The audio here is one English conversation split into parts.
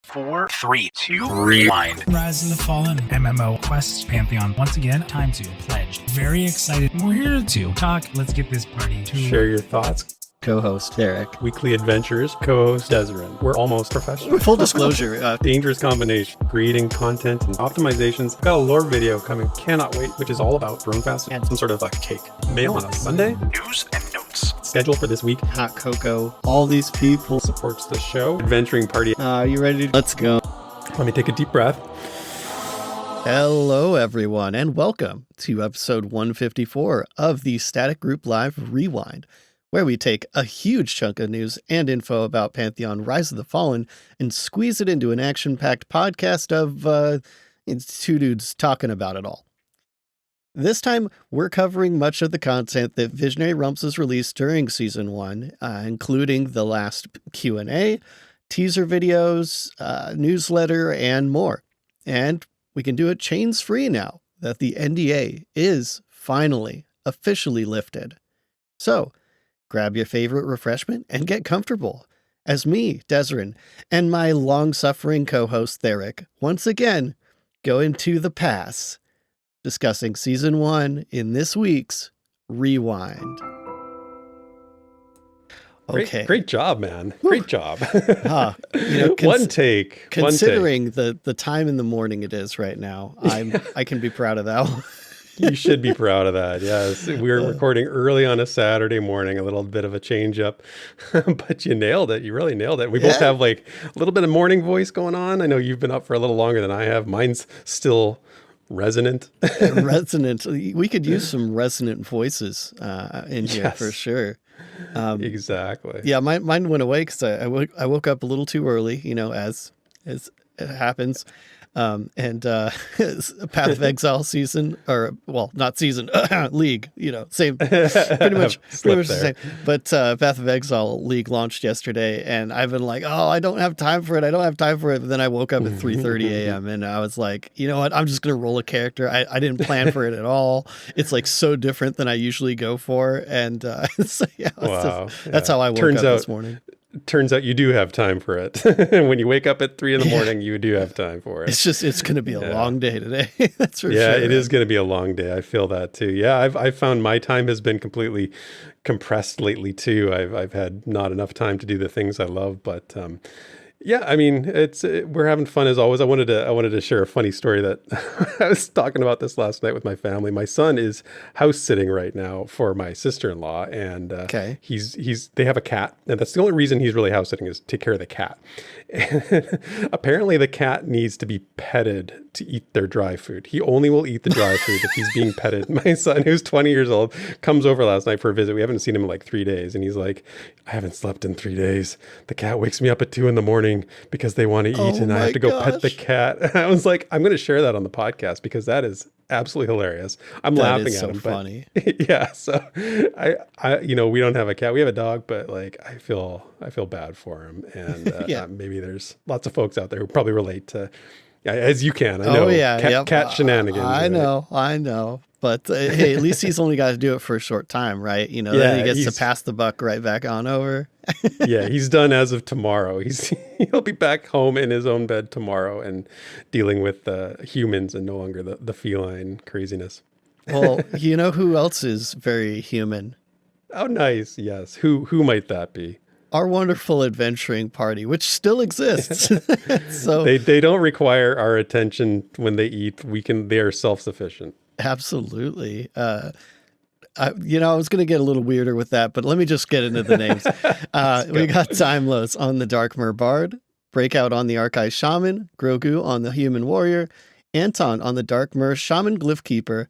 4, 3, 2, rewind. Rise of the Fallen, MMO Quest, Pantheon. Once again, time to pledge. Very excited. We're here to talk. Let's get this party to share your thoughts. Co-host Derek. Weekly adventures. Co-host Desiree. We're almost professional. Full disclosure. Dangerous combination. Creating content and optimizations. Got a lore video coming. Cannot wait, which is all about drone fast and some sort of cake. Mail on a Sunday. News and notes. Schedule for this week. Hot cocoa. All these people. Supports the show. Adventuring party. You ready? Let's go. Let me take a deep breath. Hello, everyone, and welcome to episode 154 of the Static Group Live Rewind, where we take a huge chunk of news and info about Pantheon Rise of the Fallen and squeeze it into an action-packed podcast of two dudes talking about it all. This time, we're covering much of the content that Visionary Rumps has released during Season 1, including the last Q&A, teaser videos, newsletter, and more. And we can do it chains-free now that the NDA is finally officially lifted. So, grab your favorite refreshment and get comfortable as me, Desiree, and my long-suffering co-host Theric once again go into the past, discussing Season 1 in this week's Rewind. Okay. Great job, man. Great job. One take. Considering the time in the morning it is right now, I can be proud of that one. You should be proud of that. Yes. We're recording early on a Saturday morning, a little bit of a change up, but you nailed it. You really nailed it. We both have like a little bit of morning voice going on. I know you've been up for a little longer than I have. Mine's still resonant. Resonant. We could use some resonant voices in here for sure. Exactly. Yeah, mine went away because I woke up a little too early, as it happens. And Path of Exile season, or well, not season, League, same, pretty much the same. But Path of Exile League launched yesterday, and I've been like, I don't have time for it. But then I woke up at 3:30 a.m. and I was like, you know what? I'm just gonna roll a character. I didn't plan for it at all. It's like so different than I usually go for, and so that's how I woke up this morning. Turns out you do have time for it. When you wake up at 3 a.m, you do have time for it. It's going to be a long day today. That's for sure. Yeah, it is going to be a long day. I feel that too. Yeah, I've found my time has been completely compressed lately too. I've had not enough time to do the things I love, but yeah, I mean, we're having fun as always. I wanted to share a funny story that I was talking about this last night with my family. My son is house sitting right now for my sister-in-law, and they have a cat, and that's the only reason he's really house sitting is to take care of the cat. And apparently, the cat needs to be petted to eat their dry food. He only will eat the dry food if he's being petted. My son, who's 20 years old, comes over last night for a visit. We haven't seen him in like 3 days, and he's like, "I haven't slept in 3 days. The cat wakes me up at 2 a.m. because they want to eat, and I have to go pet the cat." And I was like, I'm going to share that on the podcast because that is absolutely hilarious. I'm laughing at him. Funny. But yeah, so I we don't have a cat. We have a dog, but like I feel bad for him, and maybe there's lots of folks out there who probably relate to, as you can. I know. Cat shenanigans. I know. But hey, at least he's only got to do it for a short time, right? Then he gets to pass the buck right back on over. Yeah, he's done as of tomorrow. He'll be back home in his own bed tomorrow and dealing with humans and no longer the feline craziness. Well, you know who else is very human? Oh, nice. Yes. Who might that be? Our wonderful adventuring party, which still exists. So they don't require our attention when they eat. They are self-sufficient. Absolutely. I was going to get a little weirder with that, but let me just get into the names. We got Timeless on the Darkmer Bard, Breakout on the Archive Shaman, Grogu on the Human Warrior, Anton on the Darkmer Shaman Glyph Keeper,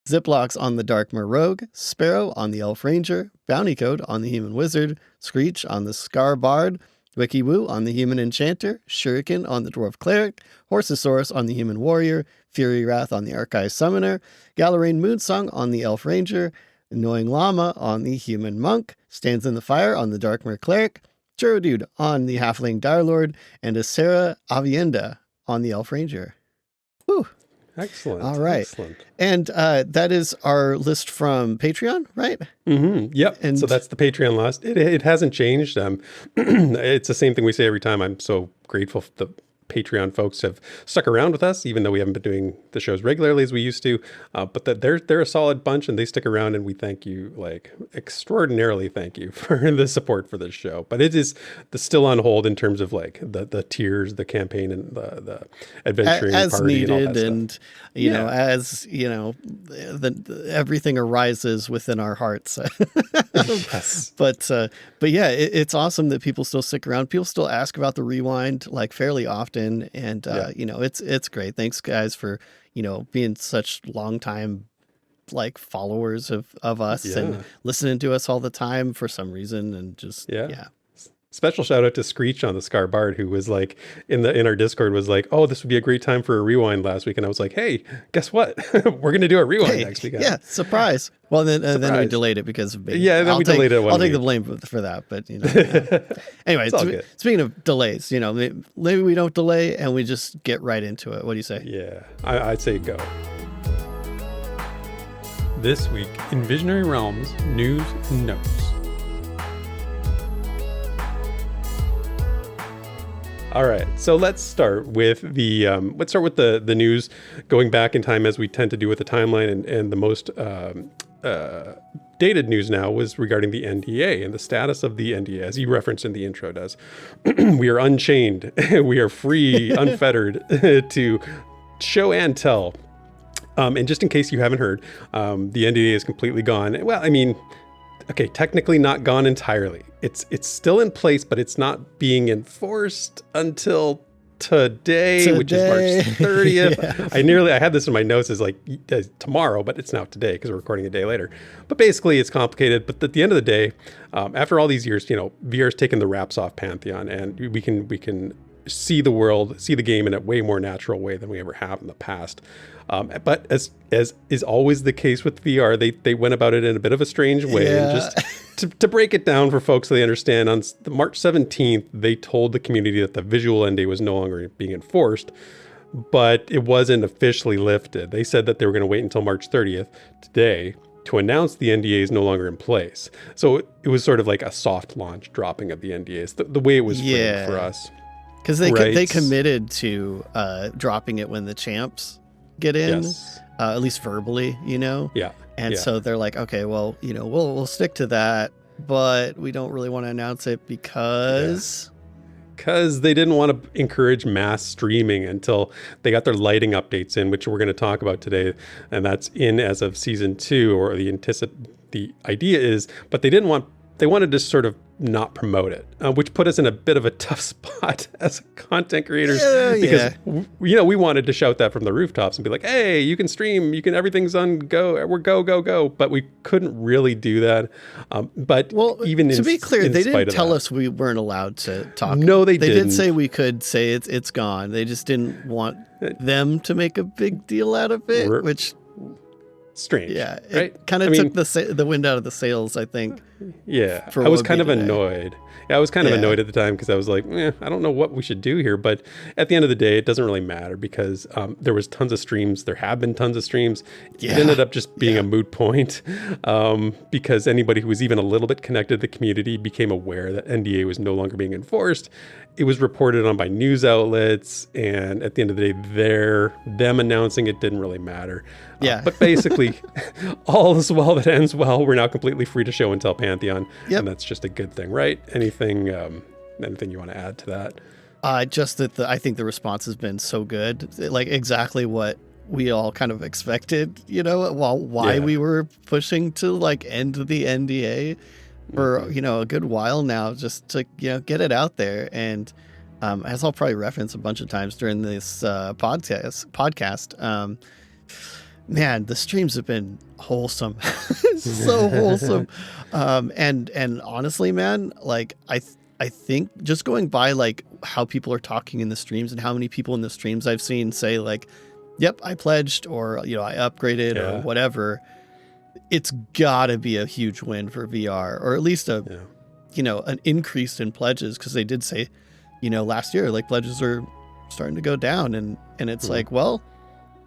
Ziplocs on the Darkmer Rogue, Sparrow on the Elf Ranger, Bounty Code on the Human Wizard, Screech on the Scar Bard, Wikiwoo on the Human Enchanter, Shuriken on the Dwarf Cleric, Horsosaurus on the Human Warrior, Fury Wrath on the Archive Summoner, Galarain Moonsong on the Elf Ranger, AnnoyingLlama on the Human Monk, Stands in the Fire on the Darkmer Cleric, Churrodude on the Halfling Direlord, and Asera Avienda on the Elf Ranger. Whew. Excellent. All right. Excellent. And that is our list from Patreon, right? Mm-hmm. Yep. And so that's the Patreon list. It hasn't changed. It's the same thing we say every time. I'm so grateful the Patreon folks have stuck around with us, even though we haven't been doing the shows regularly as we used to. But that they're a solid bunch and they stick around, and we thank you, like extraordinarily thank you for the support for this show. But it is still on hold in terms of like the tiers, the campaign, and the adventuring as party needed, and all that and stuff. you know, as you know, everything arises within our hearts. Yes. But yeah, it's awesome that people still stick around. People still ask about the rewind like fairly often. And, you know, it's great. Thanks guys for, you know, being such long time, like followers of us and listening to us all the time for some reason. And just, yeah. Special shout out to Screech on the Scar Bard, who was like in our Discord was like, oh, this would be a great time for a rewind last week. And I was like, hey, guess what? We're going to do a rewind next week. Yeah. Surprise. Well, then we delayed it because of me. Yeah. Then we delayed it. I'll take the blame for that. But, you know, anyway, speaking of delays, you know, maybe we don't delay and we just get right into it. What do you say? Yeah, I'd say go. This week in Visionary Realms news and notes. All right, so let's start with the news going back in time, as we tend to do with the timeline, and the most dated news now was regarding the NDA and the status of the NDA, as you referenced in the intro does. We are unchained. We are free, unfettered to show and tell. And just in case you haven't heard, the NDA is completely gone. Well, I mean, okay, technically not gone entirely. It's still in place, but it's not being enforced until today, which is March 30th. I had this in my notes as like tomorrow, but it's now today because we're recording a day later. But basically it's complicated. But at the end of the day, after all these years, you know, VR's taken the wraps off Pantheon, and we can see the world, see the game in a way more natural way than we ever have in the past. But as is always the case with VR, they went about it in a bit of a strange way. Yeah. And just to break it down for folks so they understand, on March 17th, they told the community that the visual NDA was no longer being enforced, but it wasn't officially lifted. They said that they were going to wait until March 30th, today, to announce the NDA is no longer in place. So it was sort of like a soft launch dropping of the NDAs, the way it was framed for us. Because they committed to dropping it when the champs get in, at least verbally, you know? Yeah. And so they're like, okay, well, you know, we'll stick to that, but we don't really want to announce it because they didn't want to encourage mass streaming until they got their lighting updates in, which we're going to talk about today. And that's in as of season 2, or the idea is, but they wanted to sort of not promote it, which put us in a bit of a tough spot as content creators, because you know, we wanted to shout that from the rooftops and be like, hey, you can stream, everything's on go, we're go, but we couldn't really do that. But even to be clear, they didn't tell us we weren't allowed to talk. No, they didn't. They did say we could say it's gone. They just didn't want them to make a big deal out of it, which strange. Yeah, it right? kind of took the wind out of the sails, I think. Yeah, I was kind of annoyed. Yeah, I was kind of annoyed at the time because I was like, I don't know what we should do here. But at the end of the day, it doesn't really matter because there was tons of streams. There have been tons of streams. It ended up just being a moot point because anybody who was even a little bit connected to the community became aware that NDA was no longer being enforced. It was reported on by news outlets, and at the end of the day, them announcing it didn't really matter. But basically, all is well that ends well. We're now completely free to show and tell Pantheon, and that's just a good thing, right? Anything you want to add to that? Just that I think the response has been so good, like exactly what we all kind of expected. You know, why we were pushing to like end the NDA for a good while now, just to get it out there. And as I'll probably reference a bunch of times during this podcast, man, the streams have been wholesome, so wholesome. And honestly, man, like I think just going by like how people are talking in the streams and how many people in the streams I've seen say like, yep, I pledged, or I upgraded or whatever. It's gotta be a huge win for VR, or at least an increase in pledges, because they did say, last year like pledges are starting to go down, and it's like, well,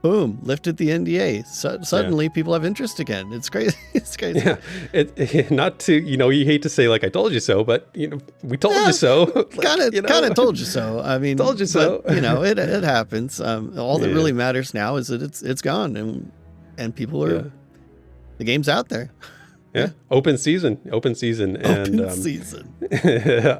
boom, lifted the NDA. So suddenly people have interest again. It's crazy. It's crazy. Yeah, not to, you hate to say like I told you so, but we told you so. Kind of told you so. I mean, told you so. But, it happens. All that really matters now is that it's gone, and people are the game's out there. Yeah, open season, and season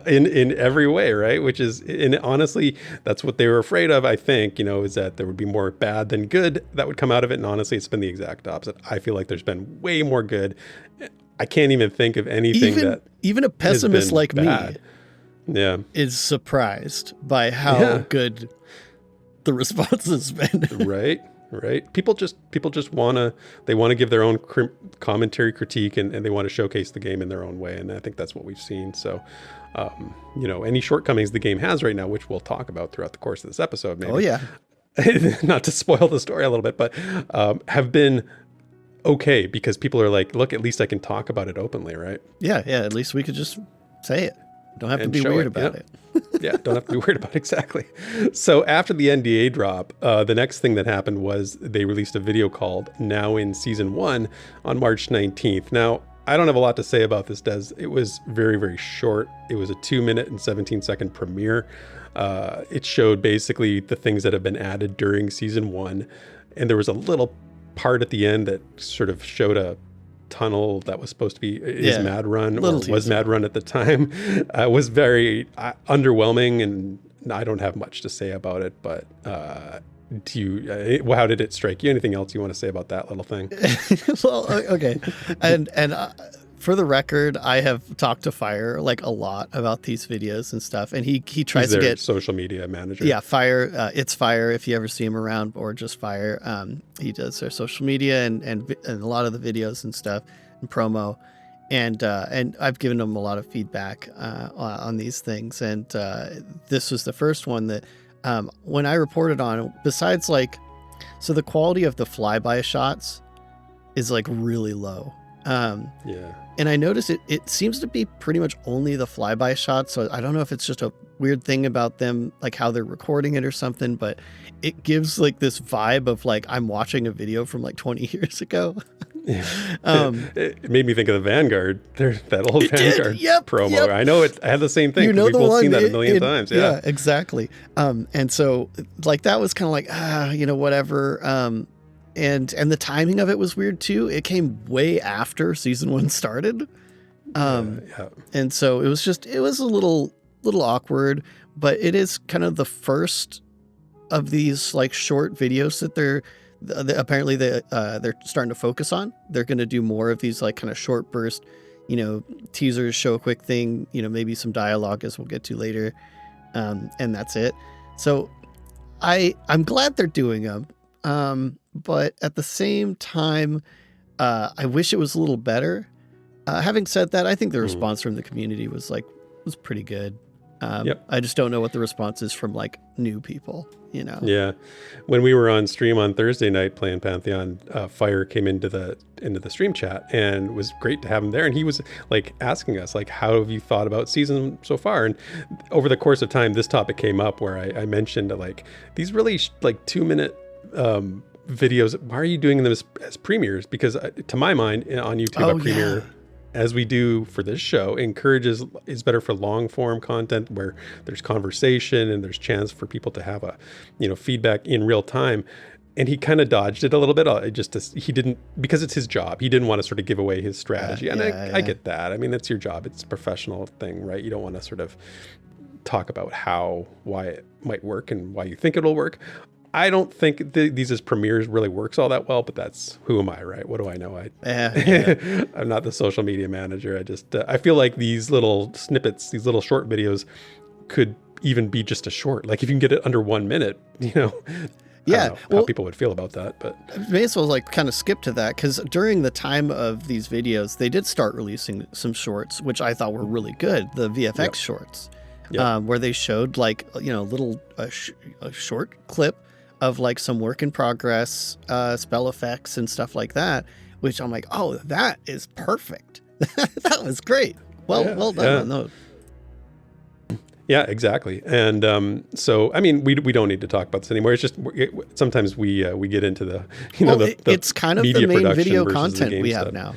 in every way, right? Which is, and honestly, that's what they were afraid of. I think, is that there would be more bad than good that would come out of it. And honestly, it's been the exact opposite. I feel like there's been way more good. I can't even think of anything even a pessimist like bad. Me, is surprised by how good the response has been. Right. People just want to give their own commentary, critique, and they want to showcase the game in their own way. And I think that's what we've seen. So, any shortcomings the game has right now, which we'll talk about throughout the course of this episode, maybe. Oh yeah. Not to spoil the story a little bit, but have been okay because people are like, look, at least I can talk about it openly, right? Yeah. At least we could just say it. Don't have to be weird about it. Yeah, don't have to be worried about it. Exactly. So after the NDA drop, the next thing that happened was they released a video called Now in Season 1 on March 19th. Now, I don't have a lot to say about this, Des. It was very, very short. It was a 2-minute and 17-second premiere. It showed basically the things that have been added during Season 1. And there was a little part at the end that sort of showed a tunnel that was supposed to be Madrun, or was Madrun at the time. Was very underwhelming, and I don't have much to say about it, but how did it strike you? Anything else you want to say about that little thing? Well, okay. And for the record, I have talked to Fire like a lot about these videos and stuff, and he tries to get social media manager. Yeah, Fire. It's Fire if you ever see him around, or just Fire. He does their social media and a lot of the videos and stuff and promo, and I've given him a lot of feedback on these things, and this was the first one that when I reported on. Besides, so the quality of the flyby shots is like really low. And I noticed it seems to be pretty much only the flyby shots. So I don't know if it's just a weird thing about them, like how they're recording it or something, but it gives like this vibe of like I'm watching a video from like 20 years ago. It made me think of the Vanguard. That old Vanguard promo. Yep. I know I had the same thing. We've both seen that a million times. Yeah, exactly. And so like that was kind of like, whatever. And the timing of it was weird too. It came way after Season 1 started. And so it was a little awkward, but it is kind of the first of these like short videos that they're starting to focus on. They're going to do more of these like kind of short burst, teasers, show a quick thing, maybe some dialogue as we'll get to later. And that's it. So I'm glad they're doing them. But at the same time, I wish it was a little better. Having said that, I think the response from the community was pretty good. I just don't know what the response is from like new people, Yeah. When we were on stream on Thursday night playing Pantheon, Fire came into the stream chat, and it was great to have him there. And he was like asking us like, how have you thought about season so far? And over the course of time, this topic came up where I mentioned like these really 2-minute videos. Why are you doing them as premieres? Because to my mind, on YouTube, a premiere, as we do for this show, is better for long form content where there's conversation and there's chance for people to have a feedback in real time. And he kind of dodged it a little bit. He didn't, because it's his job. He didn't want to sort of give away his strategy. I get that. I mean, it's your job. It's a professional thing, right? You don't want to sort of talk about why it might work and why you think it'll work. I don't think these as premieres really works all that well, but who am I, right? What do I know? I'm not the social media manager. I feel like these little snippets, these little short videos could even be just a short. Like if you can get it under 1 minute, I don't know how people would feel about that, but may as well like kind of skip to that, because during the time of these videos, they did start releasing some shorts, which I thought were really good. The VFX shorts, where they showed like, a short clip of like some work in progress, spell effects and stuff like that, which I'm like, oh, that is perfect. That was great. Well done on those. Yeah, exactly. And so, I mean, we don't need to talk about this anymore. It's just sometimes we get into the it's kind of the media main production video versus the content game we have stuff. now.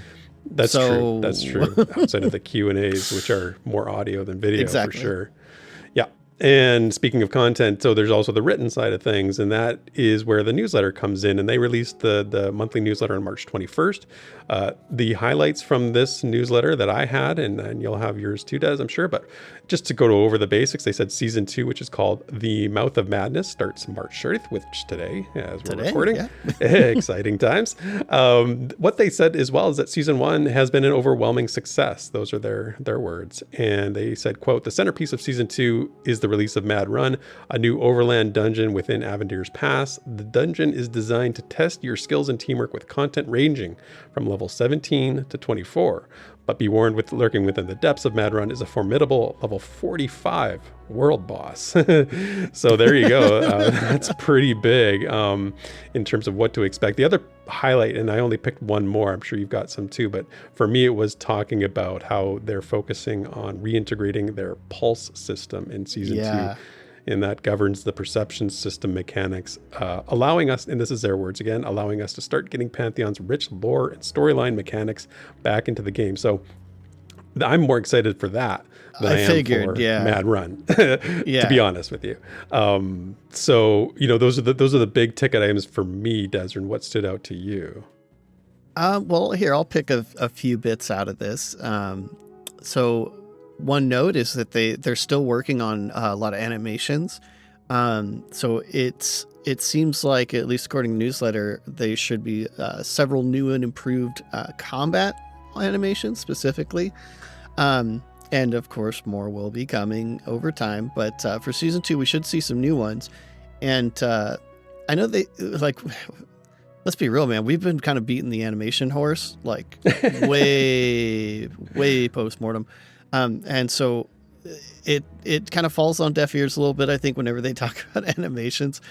That's true. That's true. Outside of the Q&As, which are more audio than video, Exactly. for sure. Yeah. And speaking of content, so there's also the written side of things, and that is where the newsletter comes in. And they released the monthly newsletter on March 21st. The highlights from this newsletter that I had, and you'll have yours too, Des, I'm sure, but just to go over the basics, they said season 2, which is called The Mouth of Madness, starts March 30th, which today, as we're recording. Yeah. Exciting times. What they said as well is that season 1 has been an overwhelming success. Those are their words. And they said, quote, "The centerpiece of season 2 is the release of Madrun, a new overland dungeon within Avendir's Pass. The dungeon is designed to test your skills and teamwork with content ranging from level 17 to 24. But be warned, with lurking within the depths of Madrun is a formidable level 45 world boss." So there you go. That's pretty big in terms of what to expect. The other highlight, and I only picked one more, I'm sure you've got some too, but for me it was talking about how they're focusing on reintegrating their pulse system in season 2. And that governs the perception system mechanics, allowing us, and this is their words again, allowing us to start getting Pantheon's rich lore and storyline mechanics back into the game. So I'm more excited for that than I am for Madrun, to be honest with you. So, those are the big ticket items for me, Desrin. What stood out to you? Well, here, I'll pick a few bits out of this. So one note is that they're still working on a lot of animations. So it seems like, at least according to the newsletter, they should be several new and improved combat animations specifically. And of course, more will be coming over time. But for season 2, we should see some new ones. And I know let's be real, man. We've been kind of beating the animation horse, like way post-mortem. And so it kind of falls on deaf ears a little bit, I think, whenever they talk about animations.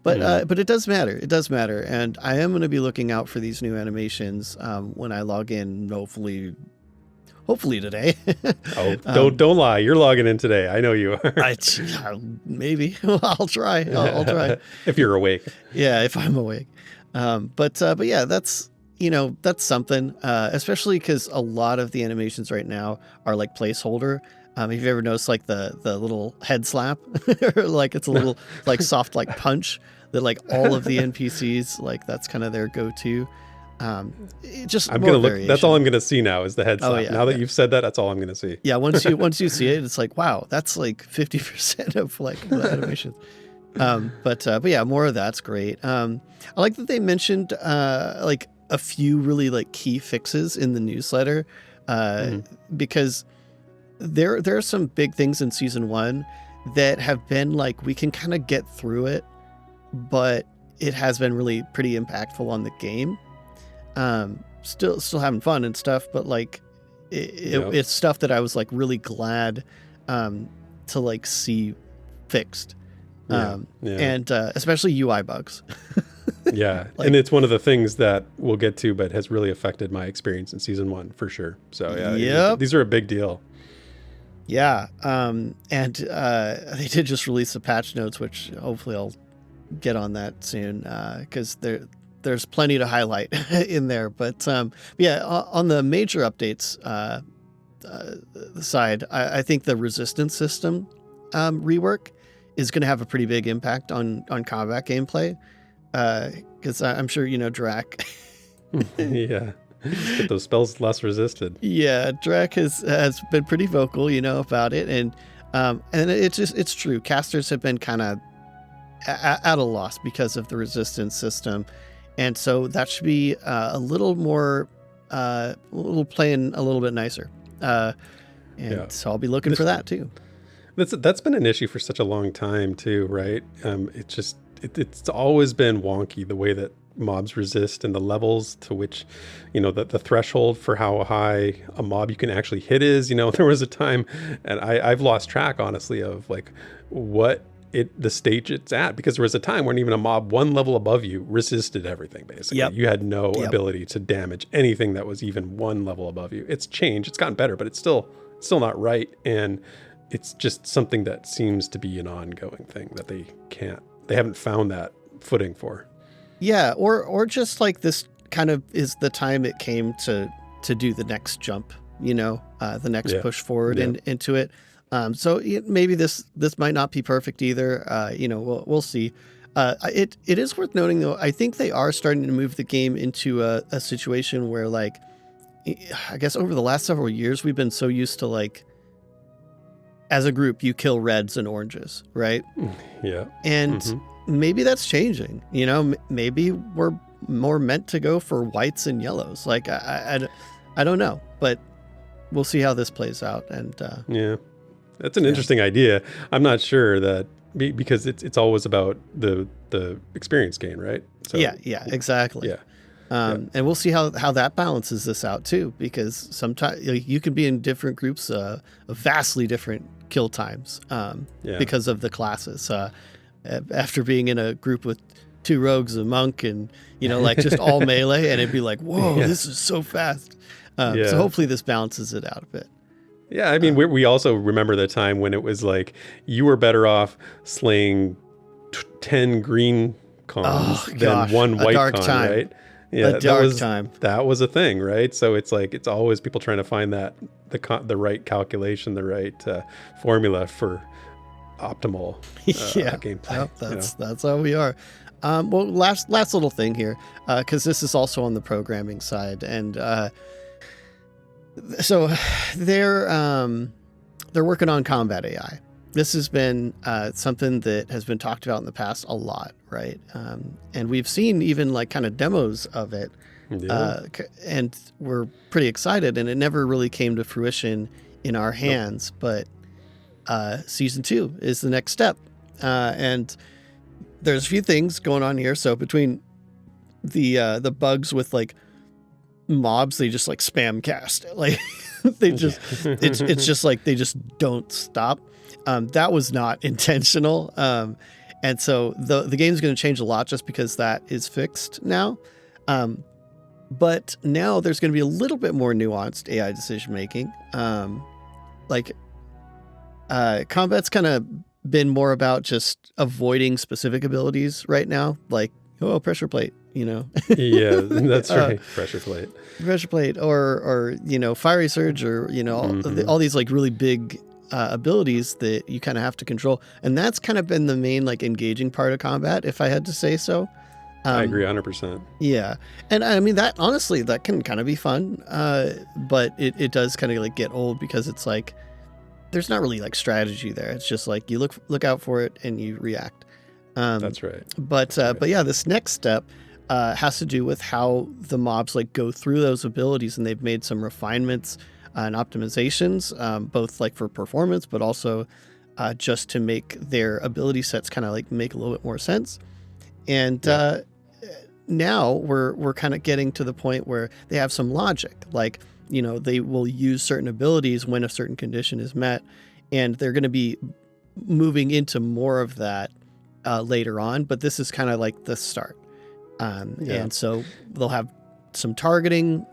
But it does matter. It does matter. And I am going to be looking out for these new animations when I log in, hopefully today. Don't lie. You're logging in today. I know you are. Maybe. I'll try. I'll try. If you're awake. Yeah, if I'm awake. But yeah, that's something, especially because a lot of the animations right now are like placeholder. Have you ever noticed like the little head slap or like it's a little like soft like punch that like all of the NPCs, like that's kind of their go-to. I'm gonna look. Variation. That's all I'm gonna see now is the head slap. Oh, yeah, now that you've said that, that's all I'm gonna see. Yeah, once you see it, it's like, wow, that's like 50% of like the animations. But yeah, more of that's great. I like that they mentioned like a few really like key fixes in the newsletter, because there are some big things in season 1 that have been like, we can kind of get through it, but it has been really pretty impactful on the game. Still having fun and stuff, but like it's stuff that I was like really glad to like see fixed. And especially UI bugs. Yeah. And it's one of the things that we'll get to, but has really affected my experience in season 1 for sure. So yeah, these are a big deal. Yeah. And they did just release the patch notes, which hopefully I'll get on that soon, because there's plenty to highlight in there. But yeah, on the major updates side, I think the resistance system rework is going to have a pretty big impact on combat gameplay, because I'm sure Drac. Yeah, get those spells less resisted. Yeah, Drac has been pretty vocal, about it, and it's true. Casters have been kind of at a loss because of the resistance system, and so that should be a little more, playing a little bit nicer. So I'll be looking for that too. That's been an issue for such a long time too, right? It's always been wonky the way that mobs resist and the levels to which, the threshold for how high a mob you can actually hit is. There was a time, and I've lost track honestly of like what the stage it's at, because there was a time when even a mob one level above you resisted everything basically. Yep. You had no ability to damage anything that was even one level above you. It's changed, it's gotten better, but it's still not right. And it's just something that seems to be an ongoing thing that they haven't found that footing for. Yeah, or just like this kind of is the time it came to do the next jump, the next push forward into it. So maybe this might not be perfect either. We'll see. It is worth noting though, I think they are starting to move the game into a situation where, like, I guess over the last several years, we've been so used to, like, as a group, you kill reds and oranges, right? Yeah. And maybe that's changing. Maybe we're more meant to go for whites and yellows. Like, I don't know, but we'll see how this plays out. And yeah, that's an interesting idea. I'm not sure that because it's always about the experience gain, right? So, yeah, exactly. Yeah. And we'll see how that balances this out too, because sometimes you can be in different groups of vastly different kill times because of the classes. After being in a group with 2 rogues, a monk, and like just all melee, and it'd be like, whoa, this is so fast. So hopefully this balances it out a bit. Yeah, I mean, we also remember the time when it was like you were better off slaying 10 green cons than one white con, time. right? Yeah, a dark time. That was a thing, right? So it's like it's always people trying to find that the right calculation, the right formula for optimal gameplay. That's how we are. Well, last little thing here, because this is also on the programming side, and so they're working on combat AI. This has been something that has been talked about in the past a lot, right? And we've seen even like kind of demos of it, and we're pretty excited. And it never really came to fruition in our hands, but season 2 is the next step, and there's a few things going on here. So between the bugs with like mobs, they just like spam cast, like they just it's just like they just don't stop. That was not intentional, and so the game's going to change a lot just because that is fixed now. But now there's going to be a little bit more nuanced AI decision making. Combat's kind of been more about just avoiding specific abilities right now, like pressure plate, Yeah, that's right. Pressure plate, or fiery surge, or all these like really big abilities that you kind of have to control, and that's kind of been the main like engaging part of combat, if I had to say so. I agree 100%. Yeah, and I mean that honestly, that can kind of be fun, but it does kind of like get old because it's like there's not really like strategy there. It's just like you look out for it and you react. That's right. But yeah, this next step has to do with how the mobs like go through those abilities, and they've made some refinements and optimizations, both like for performance, but also just to make their ability sets kind of like make a little bit more sense. And now we're kind of getting to the point where they have some logic, like they will use certain abilities when a certain condition is met, and they're going to be moving into more of that later on, but this is kind of like the start. And so they'll have some targeting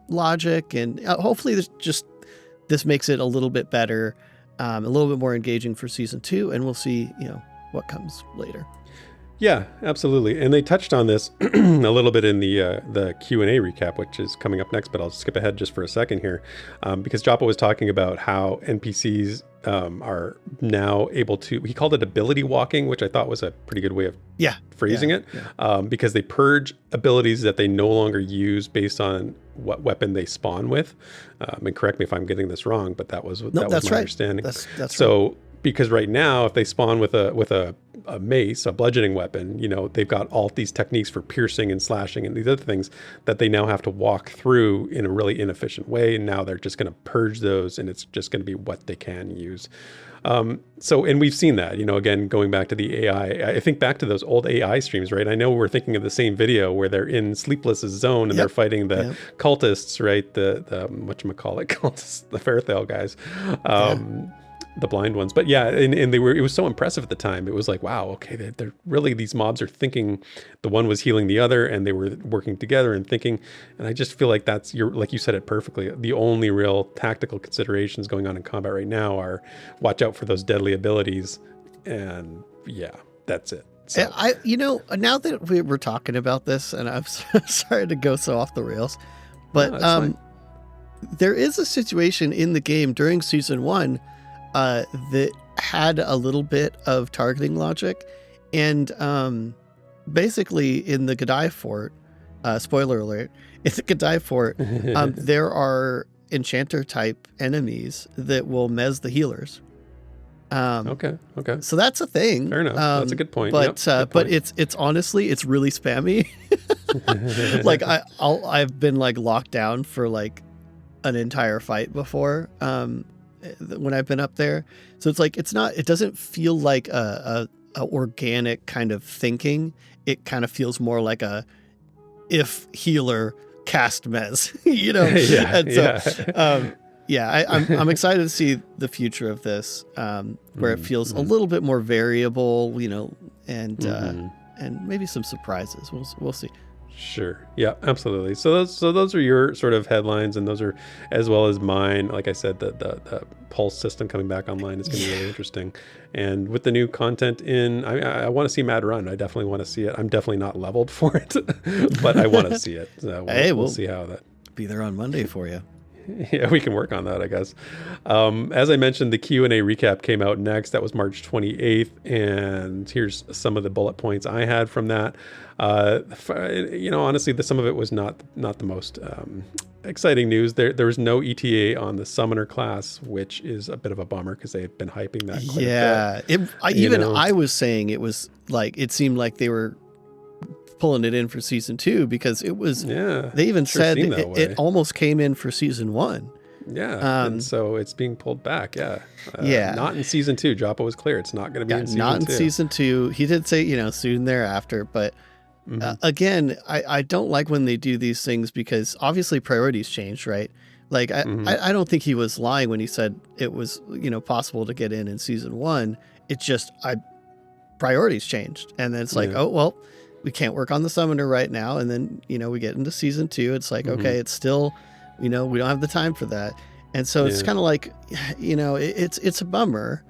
logic, and hopefully this makes it a little bit better, a little bit more engaging for season 2, and we'll see what comes later. Yeah, absolutely. And they touched on this a little bit in the Q&A recap, which is coming up next, but I'll skip ahead just for a second here, because Joppa was talking about how NPCs are now able to, he called it ability walking, which I thought was a pretty good way of phrasing it, because they purge abilities that they no longer use based on what weapon they spawn with. And correct me if I'm getting this wrong, but that was my understanding. That's so. Right. Because right now, if they spawn with a mace, a bludgeoning weapon, they've got all these techniques for piercing and slashing and these other things that they now have to walk through in a really inefficient way. And now they're just going to purge those, and it's just going to be what they can use. And we've seen that, again, going back to the AI, I think back to those old AI streams, right? I know we're thinking of the same video where they're in Sleepless' zone and they're fighting the cultists, right? The whatchamacallit cultists, the Fairthale guys. the blind ones. But yeah, and it was so impressive at the time. It was like, wow, okay, they're really, these mobs are thinking the one was healing the other, and they were working together and thinking. And I just feel like that's like you said it perfectly. The only real tactical considerations going on in combat right now are watch out for those deadly abilities, and yeah, that's it. So. Now that we're talking about this, and I'm sorry to go so off the rails, but there is a situation in the game during season 1 that had a little bit of targeting logic, and basically in the G'day Fort, spoiler alert, in the G'day Fort, there are enchanter type enemies that will mez the healers. Okay. So that's a thing. Fair enough. That's a good point. But Yep, good but point. it's honestly, it's really spammy. Like I've been like locked down for like an entire fight before when I've been up there. So it's like it doesn't feel like a organic kind of thinking. It kind of feels more like a if healer cast mez, I'm excited to see the future of this, where it feels a little bit more variable, and maybe some surprises. We'll see. Sure. Yeah, absolutely. So those are your sort of headlines, and those are as well as mine. Like I said, the pulse system coming back online is going to be really interesting. And with the new content I want to see Madrun. I definitely want to see it. I'm definitely not leveled for it, but I want to see it. So we'll see how that. Be there on Monday for you. Yeah, we can work on that, I guess. As I mentioned, the Q&A recap came out next. That was March 28th, and here's some of the bullet points I had from that. Honestly, some of it was not the most exciting news. There was no ETA on the Summoner class, which is a bit of a bummer because they've been hyping that quite a bit. I was saying it was like, it seemed like they were pulling it in for season 2 because it was they even said it almost came in for season 1. And so it's being pulled back. Not in season 2. Joppa was clear it's not going to be in season 2. Not in season 2. He did say soon thereafter, but again, I don't like when they do these things because obviously priorities changed, right? Like I don't think he was lying when he said it was possible to get in season 1. It's just priorities changed, and then it's like, oh well, we can't work on the Summoner right now. And then, we get into season 2. It's like, okay, it's still, we don't have the time for that. And so it's kind of like, it's a bummer.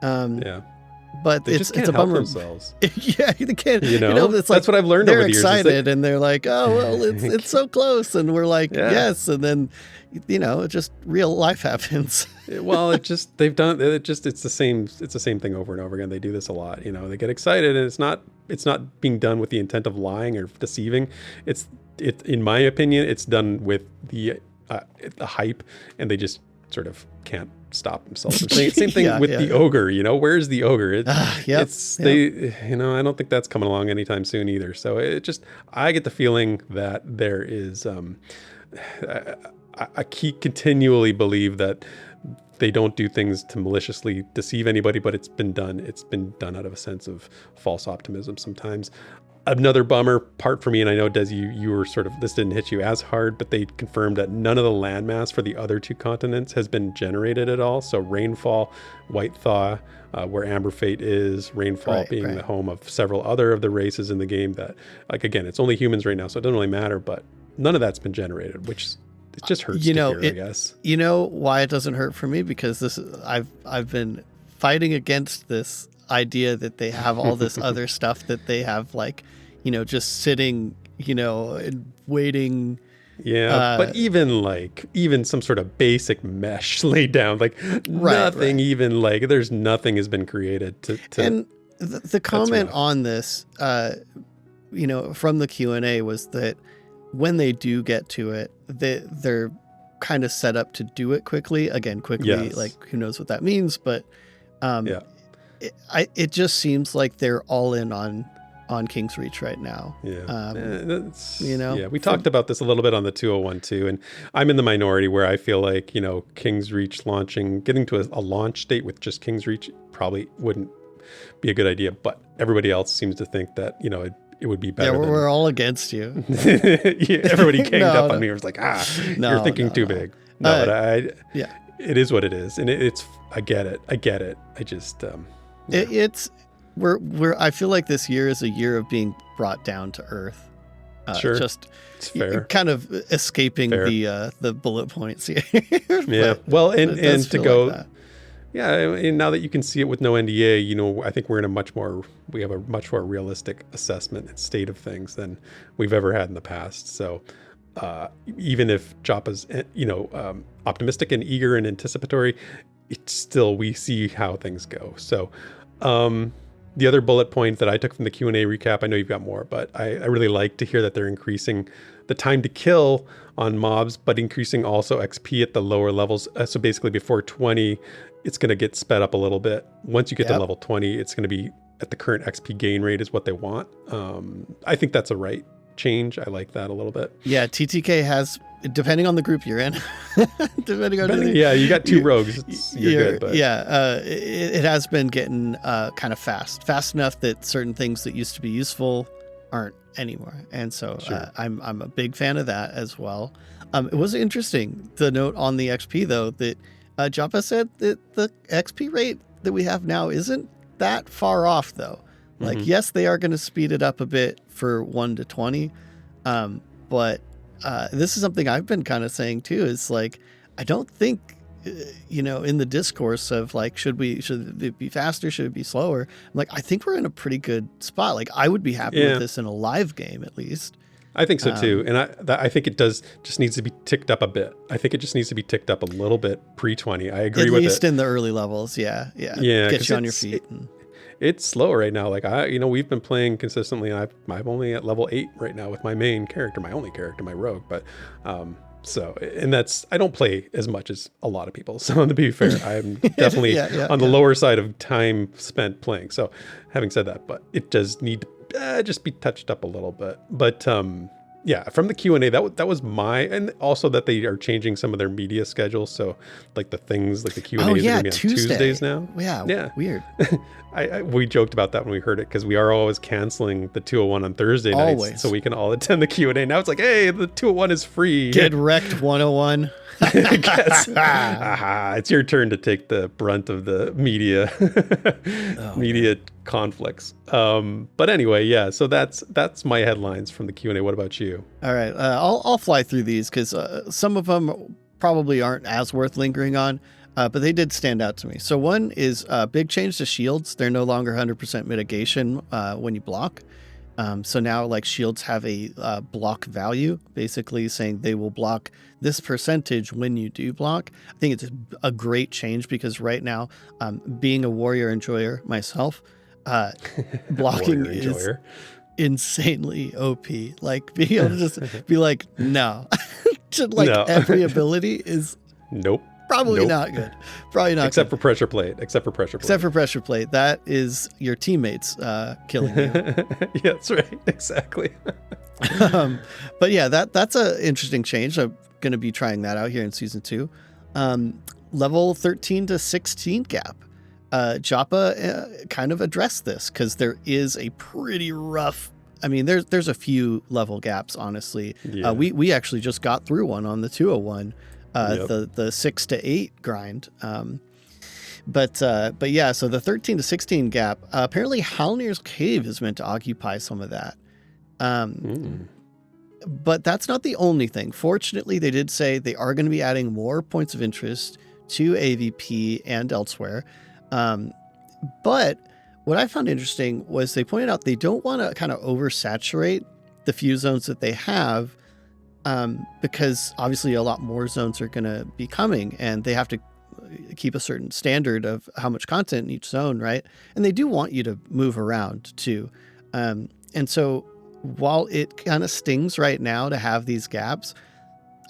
But they just can't it's a help bummer. Themselves. They can't, it's that's what I've learned over the years. They're excited and they're like, oh, well, it's so close. And we're like, yes. And then, just real life happens. Well, it's the same thing over and over again. They do this a lot. They get excited and it's not being done with the intent of lying or deceiving. It's in my opinion, it's done with the hype, and they just sort of can't stop themselves. Same thing with the ogre. Where's the ogre? I don't think that's coming along anytime soon either. So I get the feeling that there is I continually believe that they don't do things to maliciously deceive anybody, but it's been done out of a sense of false optimism sometimes. Another bummer part for me, and I know, Des, you were sort of, this didn't hit you as hard, but they confirmed that none of the landmass for the other 2 continents has been generated at all. So Rainfall, White Thaw, where Amber Fate is, Rainfall being the home of several other of the races in the game that, like, again, it's only humans right now, so it doesn't really matter, but none of that's been generated, which it just hurts to hear, I guess. You know why it doesn't hurt for me? Because I've been fighting against this idea that they have all this other stuff that they have, like, just sitting, and waiting. But even some sort of basic mesh laid down, like nothing, even like nothing has been created to and the comment on this, from the Q&A was that when they do get to it, they're kind of set up to do it quickly. Like, who knows what that means, but it just seems like they're all in on King's Reach right now. We talked about this a little bit on the 201 too, and I'm in the minority where I feel like King's Reach getting to a launch date with just King's Reach probably wouldn't be a good idea, but everybody else seems to think that it would be better. Yeah, we're all against you. Everybody ganged up on me. It was like, you're thinking too big. it is what it is, and I get it. I just I feel like this year is a year of being brought down to earth. Sure, just it's fair. Kind of escaping the bullet points here. Yeah, well, and to go. Like yeah, and now that you can see it with no NDA, I think we have a much more realistic assessment and state of things than we've ever had in the past. So even if Joppa's, optimistic and eager and anticipatory, it's still, we see how things go. So the other bullet point that I took from the Q&A recap, I know you've got more, but I really like to hear that they're increasing the time to kill on mobs, but increasing also XP at the lower levels. So basically before 20, it's going to get sped up a little bit. Once you get to level 20, it's going to be at the current XP gain rate is what they want. I think that's a right change. I like that a little bit. Yeah, TTK has, depending on the group you're in, you got two rogues. You're good. But. Yeah, it has been getting kind of fast enough that certain things that used to be useful aren't anymore. And so I'm a big fan of that as well. It was interesting, the note on the XP though, that Joppa said that the XP rate that we have now isn't that far off though. Like, yes, they are going to speed it up a bit for 1 to 20. But this is something I've been kind of saying too, is like, I don't think, in the discourse of like, should it be faster? Should it be slower? I'm like, I think we're in a pretty good spot. Like, I would be happy with this in a live game, at least. I think so too. And I think it just needs to be ticked up a bit. I think it just needs to be ticked up a little bit pre-20. I agree with it. At least in the early levels. Yeah. Get you on your feet. It's slow right now. Like we've been playing consistently, and I'm only at level 8 right now with my main character, my only character, my rogue. But I don't play as much as a lot of people. So to be fair, I'm definitely on the lower side of time spent playing. So having said that, but it does need to just be touched up a little bit. But from the Q&A, that was and also that they are changing some of their media schedules. So like the things like the Q&A is going to be on Tuesdays now. Yeah. Weird. We joked about that when we heard it, because we are always canceling the 201 on Thursday nights so we can all attend the Q&A. Now it's like, hey, the 201 is free. Get wrecked 101. It's your turn to take the brunt of the media conflicts. But anyway, so that's my headlines from the Q&A. What about you? All right, I'll fly through these because some of them probably aren't as worth lingering on, but they did stand out to me. So one is a big change to shields. They're no longer 100% mitigation when you block. So now like shields have a block value, basically saying they will block this percentage when you do block. I think it's a great change, because right now, being a warrior enjoyer myself, blocking is insanely OP. Like being able to just be like, no, every ability is probably not good. Probably not except good. For pressure plate. Except for pressure plate. That is your teammates killing you. Yeah, that's right. Exactly. But yeah, that's an interesting change. I'm going to be trying that out here in season 2. Level 13 to 16 gap. Joppa kind of addressed this, because there is a pretty rough. I mean, there's a few level gaps, honestly. Yeah. We actually just got through one on the 201. The 6 to 8 grind. But yeah, so the 13 to 16 gap, apparently Halnir's Cave is meant to occupy some of that. But that's not the only thing. Fortunately, they did say they are going to be adding more points of interest to AVP and elsewhere. But what I found interesting was they pointed out they don't want to kind of oversaturate the few zones that they have, because obviously a lot more zones are going to be coming, and they have to keep a certain standard of how much content in each zone, right? And they do want you to move around too. And so while it kind of stings right now to have these gaps,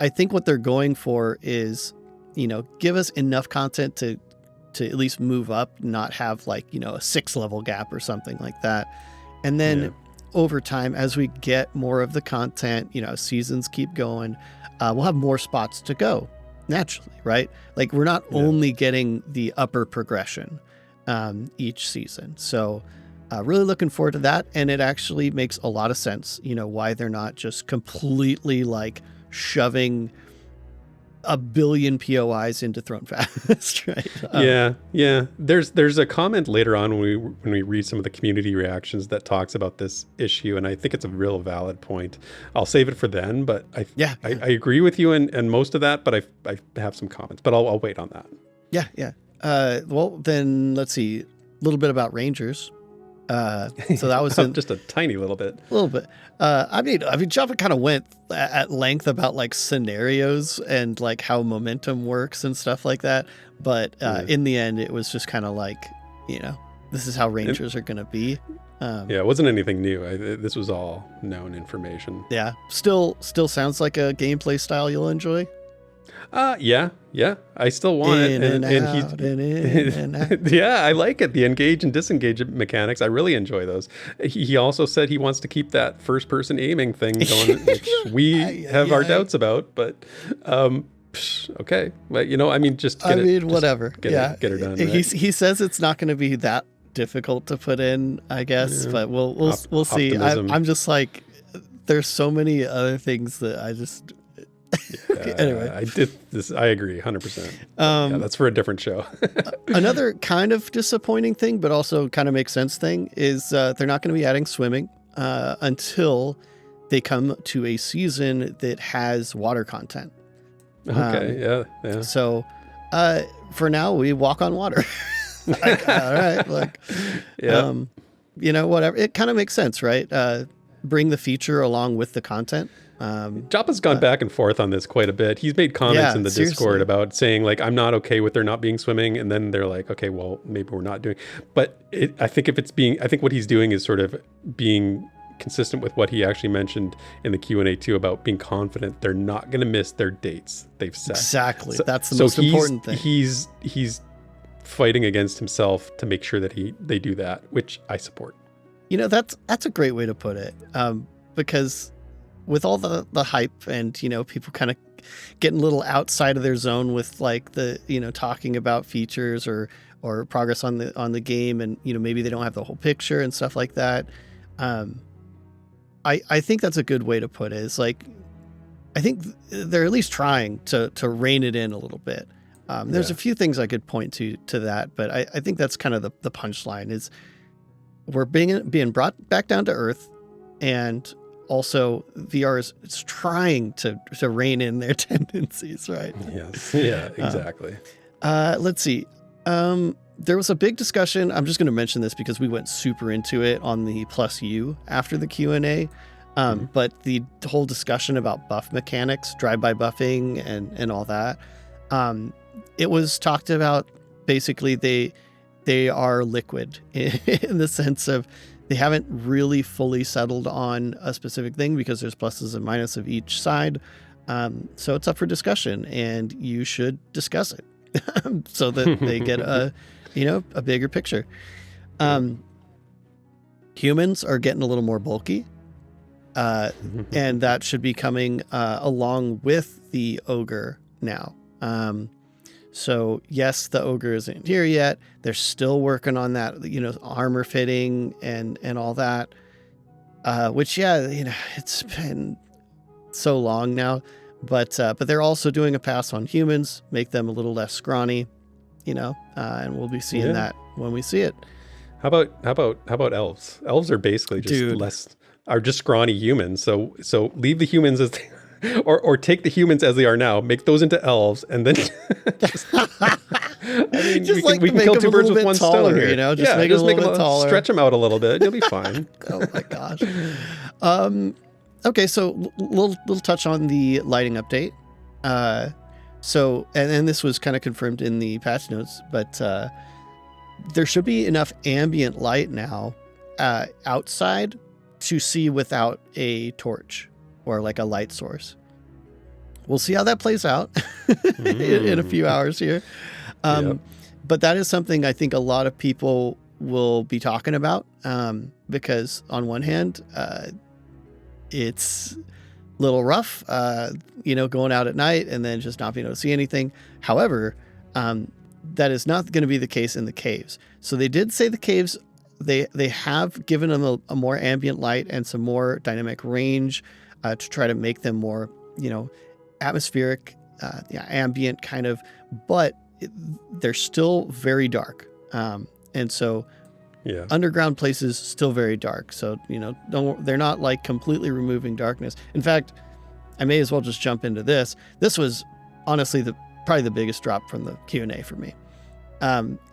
I think what they're going for is, give us enough content to at least move up, not have like, a 6 level gap or something like that. And then over time, as we get more of the content, seasons keep going, we'll have more spots to go naturally, right? Like we're not only getting the upper progression each season. So really looking forward to that. And it actually makes a lot of sense, why they're not just completely like shoving a billion POIs into Throne Fast, right? Yeah. There's a comment later on when we read some of the community reactions that talks about this issue, and I think it's a real valid point. I'll save it for then, but I agree with you in most of that, but I have some comments, but I'll wait on that. Yeah. Well, then let's see a little bit about Rangers. So that was just a tiny little bit. A little bit. I mean, Joppa kind of went at length about like scenarios and like how momentum works and stuff like that. But in the end, it was just kind of like, this is how Rangers are going to be. It wasn't anything new. This was all known information. Yeah. Still sounds like a gameplay style you'll enjoy. Yeah. I still want it. And out. Yeah, I like it. The engage and disengage mechanics, I really enjoy those. He also said he wants to keep that first person aiming thing going, which we have our doubts about, but okay. But whatever. Get her done. Right? He says it's not going to be that difficult to put in, I guess, but we'll see. I'm just like, there's so many other things that I just anyway, I agree 100%. That's for a different show. Another kind of disappointing thing, but also kind of makes sense thing is they're not going to be adding swimming until they come to a season that has water content. Okay. Yeah. So for now, we walk on water. Like, all right. Like, whatever. It kind of makes sense, right? Bring the feature along with the content. Joppa's gone back and forth on this quite a bit. He's made comments in the Discord about saying like, I'm not okay with there not being swimming. And then they're like, okay, well, maybe we're not doing, but I think what he's doing is sort of being consistent with what he actually mentioned in the Q&A too, about being confident they're not going to miss their dates they've set. Exactly. That's the most important thing. He's fighting against himself to make sure that they do that, which I support. That's a great way to put it. Because with all the hype and, people kind of getting a little outside of their zone with like the, talking about features or progress on the game, and, maybe they don't have the whole picture and stuff like that. I think that's a good way to put it. It's like, I think they're at least trying to rein it in a little bit. There's a few things I could point to that, but I think that's kind of the punchline is we're being brought back down to earth, and also VR is trying to rein in their tendencies, right? Yes. Yeah, exactly. Let's see. There was a big discussion. I'm just going to mention this because we went super into it on the Plus U after the Q&A. But the whole discussion about buff mechanics, drive-by buffing and all that, it was talked about basically they are liquid in the sense of they haven't really fully settled on a specific thing because there's pluses and minuses of each side. So it's up for discussion, and you should discuss it so that they get a bigger picture. Humans are getting a little more bulky, and that should be coming along with the ogre now. So yes, the ogre isn't here yet. They're still working on that, armor fitting and all that. Which it's been so long now, but they're also doing a pass on humans, make them a little less scrawny, and we'll be seeing that when we see it. How about elves? Elves are basically just just scrawny humans. So leave the humans as they or take the humans as they are now, make those into elves, and then we can kill two birds with one stone here. Just make them taller. Stretch them out a little bit. You'll be fine. Oh my gosh. Okay, so little touch on the lighting update. So this was kind of confirmed in the patch notes, but there should be enough ambient light now outside to see without a torch or like a light source. We'll see how that plays out in a few hours here. But that is something I think a lot of people will be talking about because on one hand, it's a little rough, going out at night and then just not being able to see anything. However, that is not going to be the case in the caves. So they did say the caves, they have given them a more ambient light and some more dynamic range to try to make them more, atmospheric ambient kind of, but they're still very dark. And so underground places still very dark. So, they're not like completely removing darkness. In fact, I may as well just jump into this. This was honestly probably the biggest drop from the Q&A for me,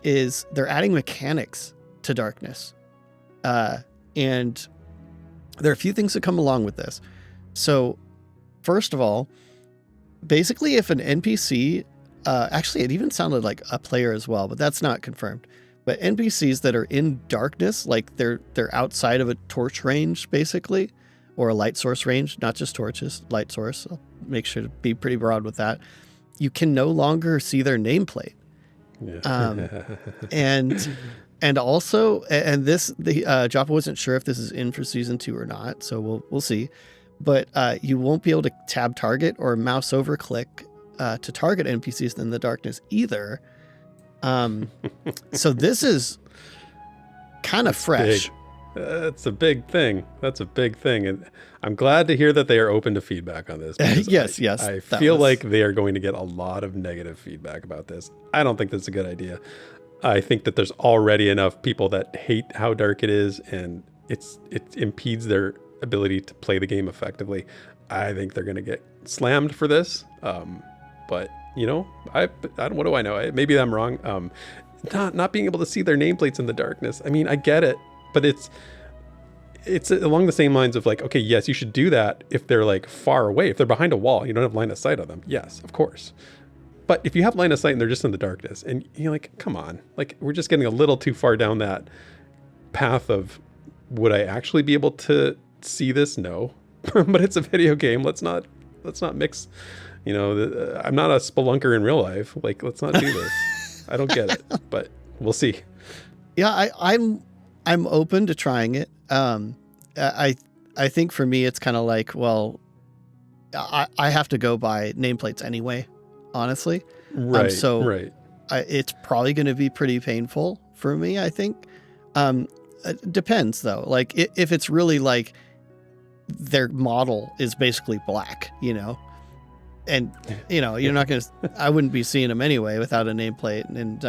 is they're adding mechanics to darkness. And there are a few things that come along with this. So first of all, basically if an NPC, actually it even sounded like a player as well, but that's not confirmed. But NPCs that are in darkness, like they're outside of a torch range, basically, or a light source range, not just torches, light source. I'll make sure to be pretty broad with that. You can no longer see their nameplate. And also, and this, Joppa wasn't sure if this is in for season 2 or not, so we'll see. But you won't be able to tab target or mouse over click to target NPCs in the darkness either. So this is kind of fresh. That's a big thing. That's a big thing. And I'm glad to hear that they are open to feedback on this. Yes. I feel like they are going to get a lot of negative feedback about this. I don't think that's a good idea. I think that there's already enough people that hate how dark it is, and it impedes their ability to play the game effectively. I think they're going to get slammed for this. But I don't, what do I know? Maybe I'm wrong. Not being able to see their nameplates in the darkness. I mean, I get it, but it's along the same lines of like, okay, yes, you should do that if they're like far away. If they're behind a wall, you don't have line of sight on them. Yes, of course. But if you have line of sight and they're just in the darkness, and you're like, come on, like we're just getting a little too far down that path of, would I actually be able to see this? No, but it's a video game. Let's not mix. I'm not a spelunker in real life. Like, let's not do this. I don't get it, but we'll see. Yeah, I'm open to trying it. I think for me, it's kind of like, well, I have to go by nameplates anyway, honestly. Right. Right. It's probably going to be pretty painful for me, I think. It depends though. Like if it's really like their model is basically black, and you're not going to, I wouldn't be seeing them anyway without a nameplate. And,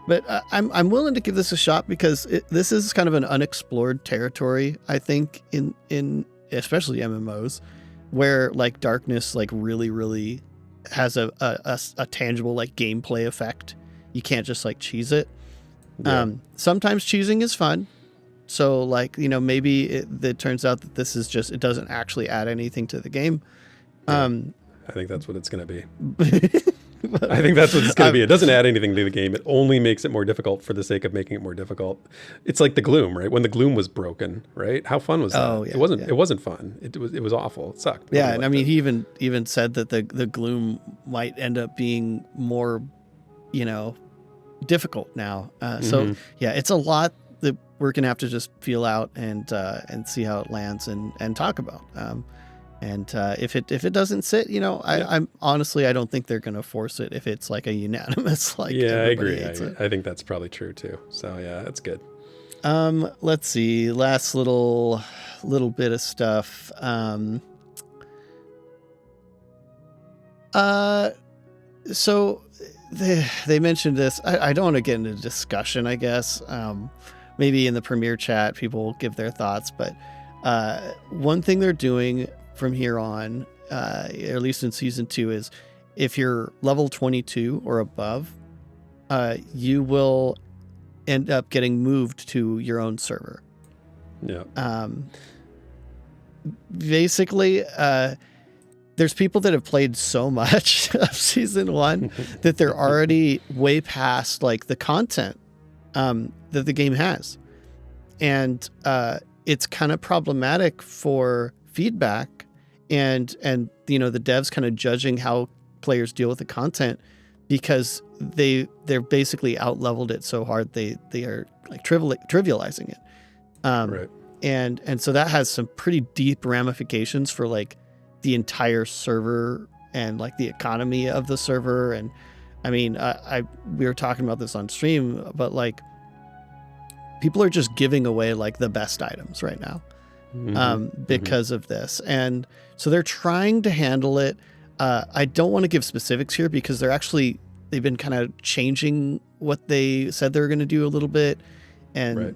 but I'm willing to give this a shot because this is kind of an unexplored territory, I think, in especially MMOs, where like darkness like really, really has a tangible like gameplay effect. You can't just like cheese it. Yeah. Sometimes cheesing is fun. So like, maybe it turns out that this is just, it doesn't actually add anything to the game. Yeah. I think that's what it's going to be. I think that's what it's going to be. It doesn't add anything to the game. It only makes it more difficult for the sake of making it more difficult. It's like the Gloom, right? When the Gloom was broken, right? How fun was that? Oh, yeah, it wasn't fun. It was awful. It sucked. Yeah, and I mean, he even said that the Gloom might end up being more, difficult now. So yeah, it's a lot that we're going to have to just feel out and see how it lands and talk about. And if it doesn't sit, I'm honestly, I don't think they're going to force it if it's like a unanimous, like, yeah, I agree. I think that's probably true too. So yeah, that's good. Let's see, last little bit of stuff. So they mentioned this. I don't want to get into discussion, I guess. Maybe in the premiere chat, people will give their thoughts, but one thing they're doing from here on, at least in season 2, is if you're level 22 or above, you will end up getting moved to your own server. Yeah. Basically, there's people that have played so much of season 1 that they're already way past like the content that the game has, and it's kind of problematic for feedback and the devs kind of judging how players deal with the content, because they're basically out leveled it so hard they are like trivializing it. Right. And so that has some pretty deep ramifications for like the entire server and like the economy of the server. And I mean, we were talking about this on stream, but like people are just giving away like the best items right now. Because of this. And so they're trying to handle it. I don't want to give specifics here because they've been kind of changing what they said they were going to do a little bit, and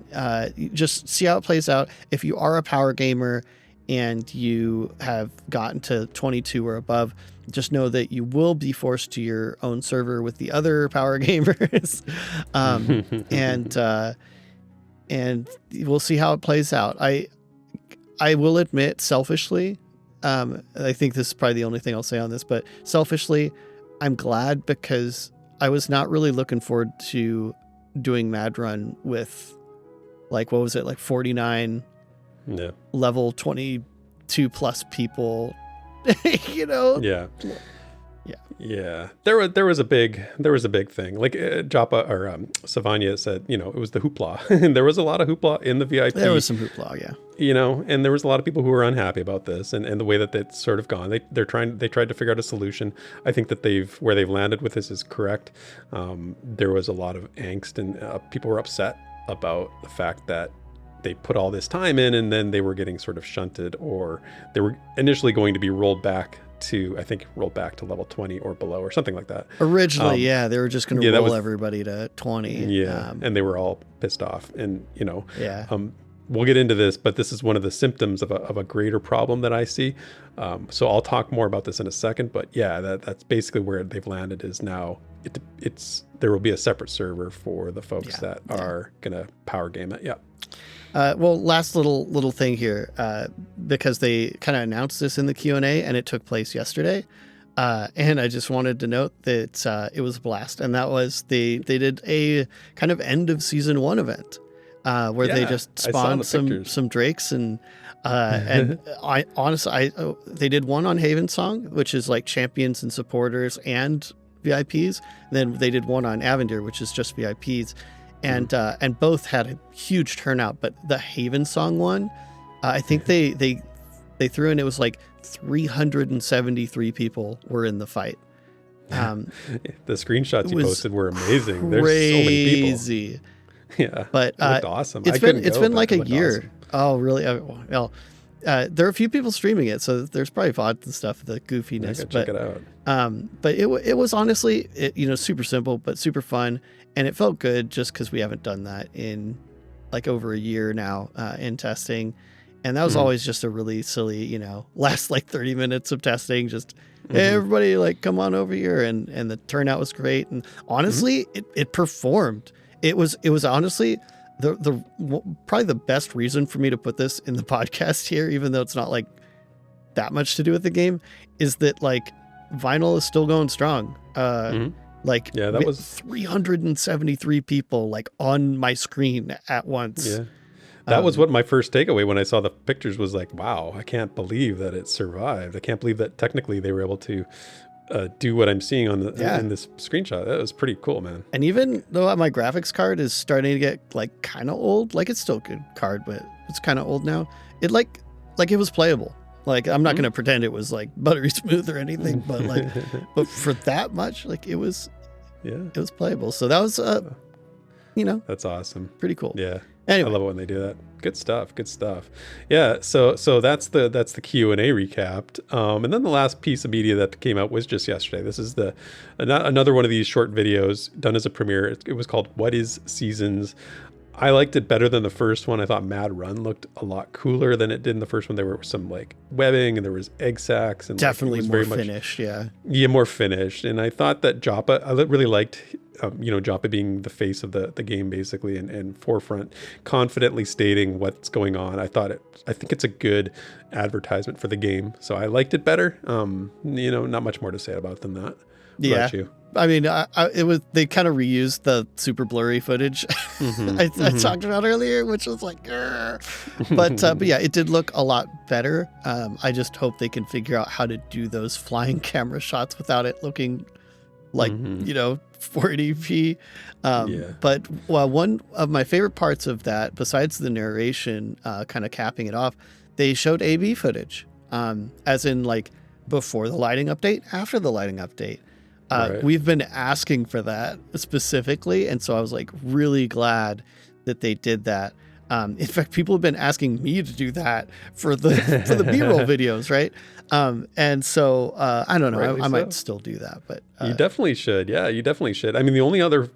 just see how it plays out. If you are a power gamer and you have gotten to 22 or above, just know that you will be forced to your own server with the other power gamers. And we'll see how it plays out. I will admit, selfishly, I think this is probably the only thing I'll say on this, but selfishly, I'm glad because I was not really looking forward to doing Madrun with, like, what was it, like 49 level 22 plus people, you know? Yeah. There was a big thing. Like Joppa or Savanya said, you know, it was the hoopla. And there was a lot of hoopla in the VIP. There was some hoopla, yeah. You know, and there was a lot of people who were unhappy about this and the way that it's sort of gone. They tried to figure out a solution. I think that where they've landed with this is correct. There was a lot of angst and people were upset about the fact that they put all this time in and then they were getting sort of shunted, or they were initially going to be rolled back to level 20 or below or something like that. Originally, they were just going to roll everybody to 20. Yeah, and they were all pissed off. And, you know, we'll get into this, but this is one of the symptoms of a greater problem that I see. So I'll talk more about this in a second, but yeah, that's basically where they've landed is now there will be a separate server for the folks that are going to power game it. Yeah. Well, last little thing here, because they kind of announced this in the Q&A and it took place yesterday. And I just wanted to note that it was a blast. And that was they did a kind of end of season 1 event where they just spawned some drakes and I honestly they did one on Havensong, which is like champions and supporters and VIPs. Then they did one on Avendir, which is just VIPs. And both had a huge turnout, but the Havensong one, I think they threw in, it was like 373 people were in the fight. The screenshots you posted were amazing. There's so many people. Yeah, but it looked awesome. It's been like a year. Awesome. Oh, really? Well, there are a few people streaming it, so there's probably VODs and stuff, the goofiness. Check it out. But it was honestly, super simple but super fun. And it felt good just because we haven't done that in like over a year now in testing. And that was always just a really silly, last like 30 minutes of testing. Just, hey, everybody, like, come on over here. And the turnout was great. And honestly, it performed. It was honestly the probably the best reason for me to put this in the podcast here, even though it's not like that much to do with the game, is that like Vinyl is still going strong. Like, that was 373 people like on my screen at once. Yeah. That was what my first takeaway when I saw the pictures was like, wow, I can't believe that it survived. I can't believe that technically they were able to do what I'm seeing on in this screenshot. That was pretty cool, man. And even though my graphics card is starting to get like kind of old, like it's still a good card, but it's kind of old now. It like it was playable. Like, I'm not going to pretend it was like buttery smooth or anything, but like, but for that much, like it was playable. So that was, that's awesome. Pretty cool. Yeah. Anyway. I love it when they do that. Good stuff. Yeah. So that's the Q&A recapped. And then the last piece of media that came out was just yesterday. This is another one of these short videos done as a premiere. It was called What is Seasons? I liked it better than the first one. I thought Madrun looked a lot cooler than it did in the first one. There were some like webbing and there was egg sacs and definitely more finished. Yeah, more finished. And I thought that Joppa, I really liked, Joppa being the face of the game basically and forefront, confidently stating what's going on. I think it's a good advertisement for the game. So I liked it better. Not much more to say about than that. Yeah. What about you? I mean, they kind of reused the super blurry footage I talked about earlier, which was like, but yeah, it did look a lot better. I just hope they can figure out how to do those flying camera shots without it looking like 480p. But one of my favorite parts of that, besides the narration kind of capping it off, they showed A/B footage, as in like before the lighting update, after the lighting update. Right. We've been asking for that specifically, and so I was like really glad that they did that. In fact, people have been asking me to do that for the B-roll videos, right? And so I don't know. I might still do that, but you definitely should. Yeah, you definitely should. I mean, the only other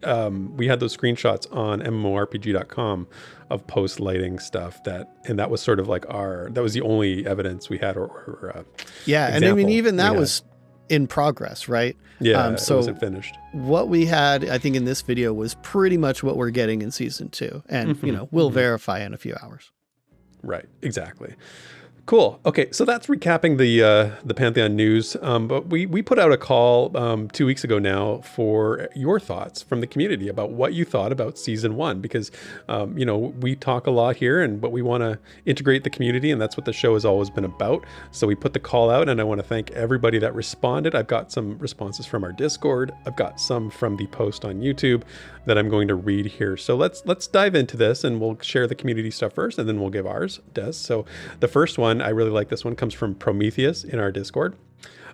we had those screenshots on MMORPG.com of post lighting stuff and that was sort of like that was the only evidence we had and I mean even that was in progress, right? Yeah, so it wasn't finished. What we had, I think, in this video was pretty much what we're getting in season 2, and we'll verify in a few hours. Right, exactly. Cool. Okay, so that's recapping the Pantheon news. But we put out a call 2 weeks ago now for your thoughts from the community about what you thought about season 1, because we talk a lot here, but we want to integrate the community, and that's what the show has always been about. So we put the call out, and I want to thank everybody that responded. I've got some responses from our Discord. I've got some from the post on YouTube that I'm going to read here. So let's dive into this, and we'll share the community stuff first, and then we'll give ours, Des. So the first one, I really like this one, comes from Prometheus in our Discord.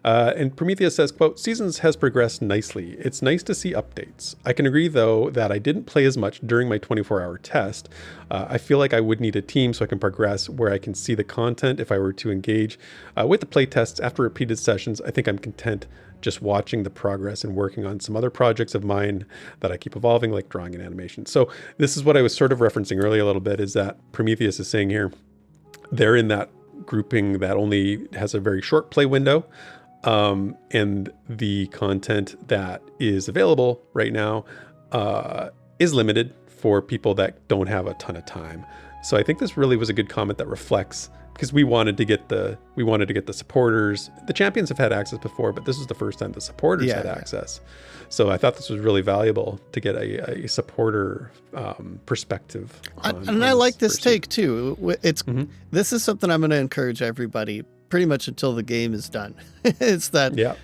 And Prometheus says, quote, "Seasons has progressed nicely. It's nice to see updates. I can agree, though, that I didn't play as much during my 24-hour test. I feel like I would need a team so I can progress where I can see the content if I were to engage with the play tests after repeated sessions. I think I'm content just watching the progress and working on some other projects of mine that I keep evolving, like drawing and animation." So this is what I was sort of referencing earlier a little bit, is that Prometheus is saying here, they're in that grouping that only has a very short play window. And the content that is available right now is limited for people that don't have a ton of time. So I think this really was a good comment that reflects, because we wanted to get the supporters. The champions have had access before, but this was the first time the supporters had access. So I thought this was really valuable to get a supporter perspective. I like this take too. This is something I'm going to encourage everybody pretty much until the game is done. It's that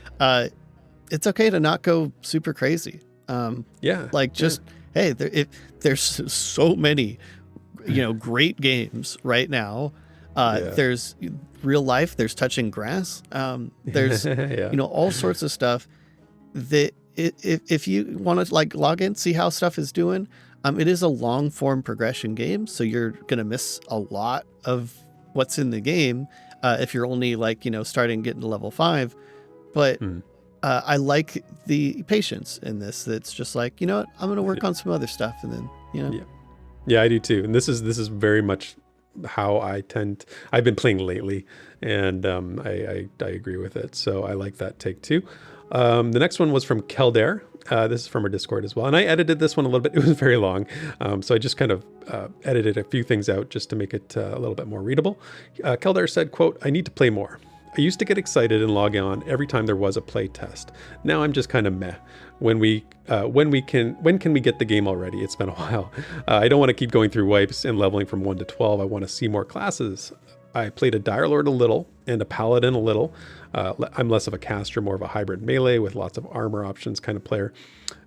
it's okay to not go super crazy. Hey, there's so many great games right now. There's real life, there's touching grass, there's all sorts of stuff that if you want to like log in, see how stuff is doing, it is a long form progression game, so you're gonna miss a lot of what's in the game if you're only starting getting to level 5. But I like the patience in this. That's just like, you know what, I'm gonna work on some other stuff, and then I do too. And this is very much how I've been playing lately, and I agree with it. So I like that take too. The next one was from Keldare. This is from our Discord as well. And I edited this one a little bit. It was very long. So I just kind of edited a few things out just to make it a little bit more readable. Keldare said, quote, "I need to play more. I used to get excited and log on every time there was a play test. Now I'm just kind of meh. When can we get the game already? It's been a while. I don't want to keep going through wipes and leveling from 1 to 12. I want to see more classes. I played a Dire Lord a little and a Paladin a little. I'm less of a caster, more of a hybrid melee with lots of armor options kind of player.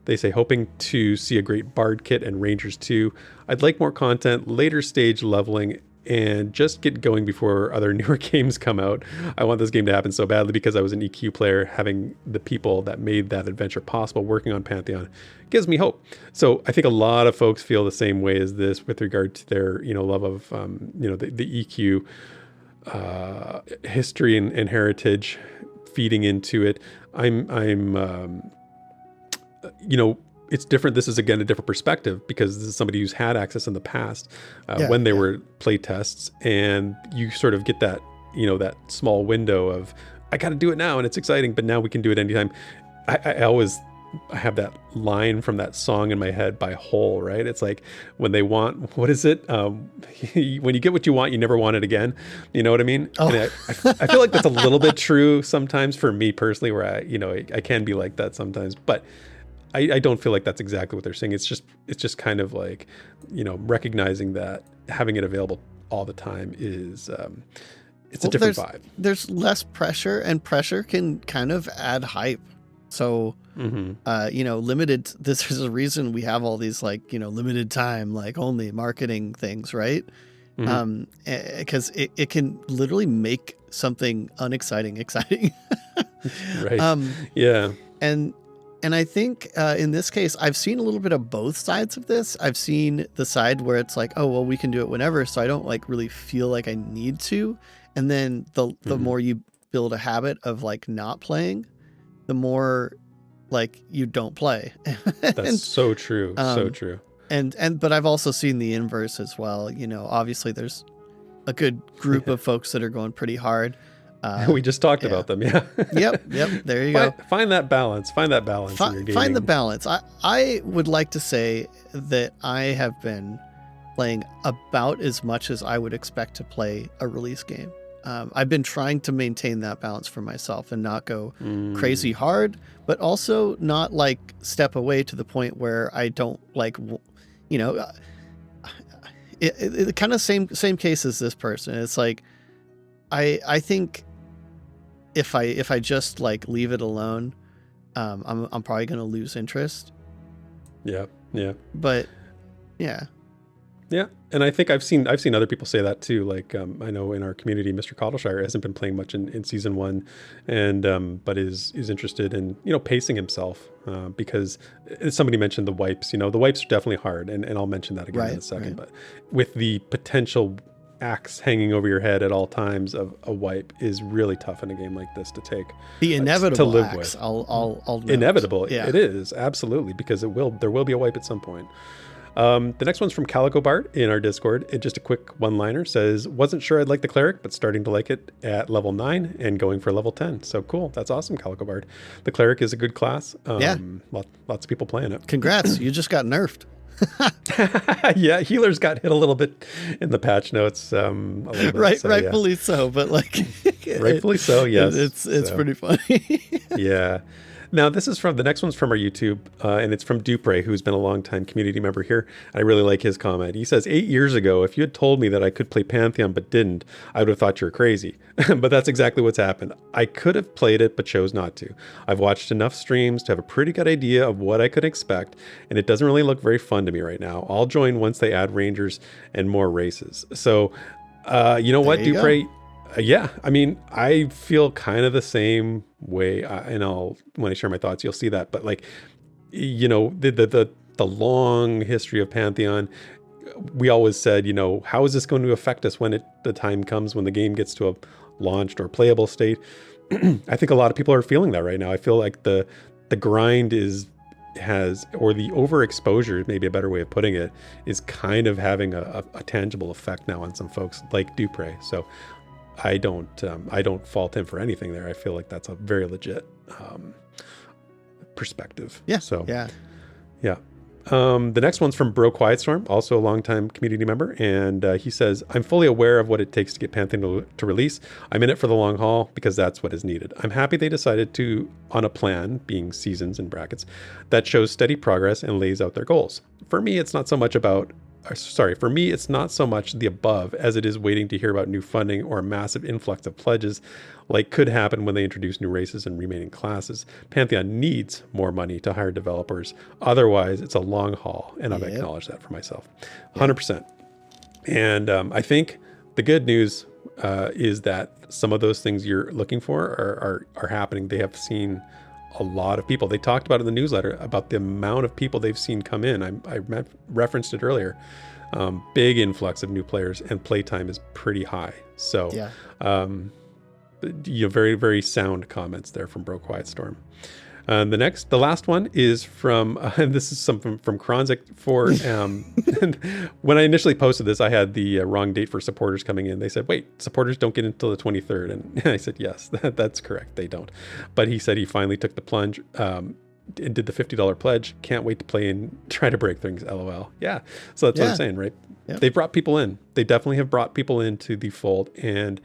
They say, hoping to see a great Bard kit and Rangers too. I'd like more content, later stage leveling, and just get going before other newer games come out. I want this game to happen so badly because I was an EQ player. Having the people that made that adventure possible working on Pantheon gives me hope." So I think a lot of folks feel the same way as this with regard to their love of the EQ history and heritage feeding into it. It's different. This is, again, a different perspective because this is somebody who's had access in the past when they were play tests, and you sort of get that, that small window of, I got to do it now and it's exciting, but now we can do it anytime. I have that line from that song in my head by Hole, right? It's like when they want, what is it? When you get what you want, you never want it again. You know what I mean? Oh. And I feel like that's a little bit true sometimes for me personally, where I can be like that sometimes, but I don't feel like that's exactly what they're saying. It's just kind of like, recognizing that having it available all the time is, it's a different vibe. There's less pressure, and pressure can kind of add hype. So, limited, this is a reason we have all these limited time, only marketing things, right? Because it can literally make something unexciting exciting. Right. And I think in this case, I've seen a little bit of both sides of this. I've seen the side where it's like, oh, well, we can do it whenever, so I don't like really feel like I need to. And then the more you build a habit of like not playing, the more like you don't play. That's so true. So true. But I've also seen the inverse as well. You know, obviously there's a good group of folks that are going pretty hard. We just talked about them. Yeah. Yep. There you go. Find that balance. Find that balance in your gaming. Find the balance. I would like to say that I have been playing about as much as I would expect to play a release game. I've been trying to maintain that balance for myself and not go crazy hard, but also not like step away to the point where I don't like, you know, it kind of same case as this person. It's like, I think if I just like leave it alone, I'm probably going to lose interest. Yeah. But yeah. Yeah, and I think I've seen other people say that too. Like I know in our community, MrCoddleshire hasn't been playing much in season 1, and but is interested in pacing himself because somebody mentioned the wipes. The wipes are definitely hard, and I'll mention that again in a second. But with the potential axe hanging over your head at all times of a wipe is really tough in a game like this to take. The inevitable to live axe. with. I'll inevitable. Yeah. It is absolutely, because there will be a wipe at some point. The next one's from Calico Bart in our Discord. It just a quick one-liner says, wasn't sure I'd like the cleric, but starting to like it at level 9 and going for level 10. So cool. That's awesome, Calico Bart. The cleric is a good class. Lots of people playing it. Congrats. You just got nerfed. Yeah, healers got hit a little bit in the patch notes. A little bit, rightfully so, but like rightfully so, yes. It's pretty funny. Yeah. Now, the next one's from our YouTube, and it's from Dupre, who's been a longtime community member here. I really like his comment. He says, 8 years ago, if you had told me that I could play Pantheon but didn't, I would have thought you were crazy. But that's exactly what's happened. I could have played it, but chose not to. I've watched enough streams to have a pretty good idea of what I could expect, and it doesn't really look very fun to me right now. I'll join once they add rangers and more races. So, you know what, Dupre? Yeah, I mean, I feel kind of the same way, and when I share my thoughts, you'll see that. But like, the long history of Pantheon, we always said, how is this going to affect us when the time comes when the game gets to a launched or playable state? I think a lot of people are feeling that right now. I feel like the grind or the overexposure, maybe a better way of putting it, is kind of having a tangible effect now on some folks like Dupre. So I don't fault him for anything there. I feel like that's a very legit perspective. Yeah. So yeah. The next one's from Bro Quietstorm, also a longtime community member, and he says, I'm fully aware of what it takes to get Pantheon to release. I'm in it for the long haul because that's what is needed. I'm happy they decided on a plan, being seasons in brackets, that shows steady progress and lays out their goals. For me, it's not so much the above as it is waiting to hear about new funding or a massive influx of pledges like could happen when they introduce new races and remaining classes. Pantheon needs more money to hire developers. Otherwise, it's a long haul, and I've acknowledged that for myself. 100%. And I think the good news is that some of those things you're looking for are happening. They have seen a lot of people. They talked about in the newsletter about the amount of people they've seen come in. I referenced it earlier. Big influx of new players, and playtime is pretty high. So, very, very sound comments there from Bro Quietstorm. The last one is from, this is something from Kronzik for, when I initially posted this, I had the wrong date for supporters coming in. They said, wait, supporters don't get until the 23rd. And I said, yes, that's correct. They don't. But he said he finally took the plunge, and did the $50 pledge. Can't wait to play and try to break things. LOL. Yeah. So that's what I'm saying, right? Yep. They brought people in. They definitely have brought people into the fold. And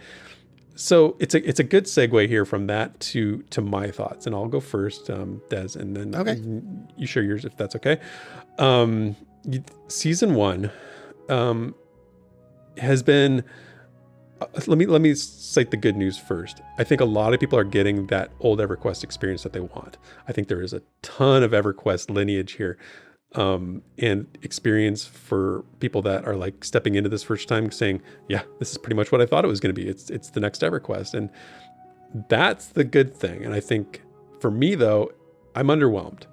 so it's a good segue here from that to my thoughts, and I'll go first, Des, and then you share yours if that's okay. Season 1 has been. Let me cite the good news first. I think a lot of people are getting that old EverQuest experience that they want. I think there is a ton of EverQuest lineage here. And experience for people that are like stepping into this first time saying, yeah, this is pretty much what I thought it was going to be. It's the next EverQuest. And that's the good thing. And I think for me though, I'm underwhelmed.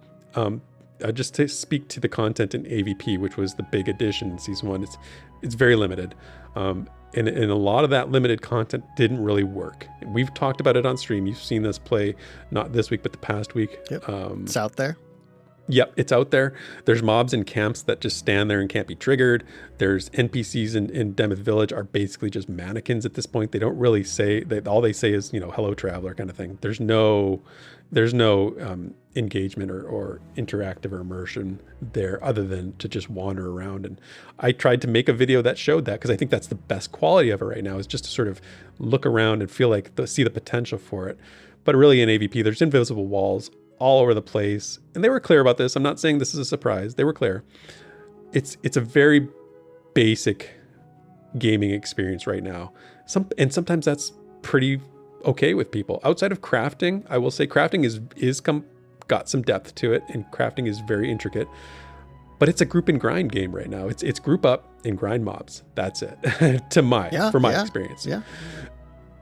Just to speak to the content in AVP, which was the big addition in season 1, it's very limited. And a lot of that limited content didn't really work. We've talked about it on stream. You've seen us play, not this week, but the past week. Yep. It's out there. Yep, it's out there. There's mobs in camps that just stand there and can't be triggered. There's NPCs in Demeth Village are basically just mannequins at this point. They don't really say, all they say is, hello traveler kind of thing. There's no engagement or interactive or immersion there other than to just wander around. And I tried to make a video that showed that, because I think that's the best quality of it right now, is just to sort of look around and feel like see the potential for it. But really in AVP, there's invisible walls all over the place. And they were clear about this. I'm not saying this is a surprise. They were clear. It's a very basic gaming experience right now. Sometimes that's pretty okay with people. Outside of crafting, I will say crafting is got some depth to it, and crafting is very intricate. But it's a group and grind game right now. It's group up and grind mobs. That's it. For my experience. Yeah.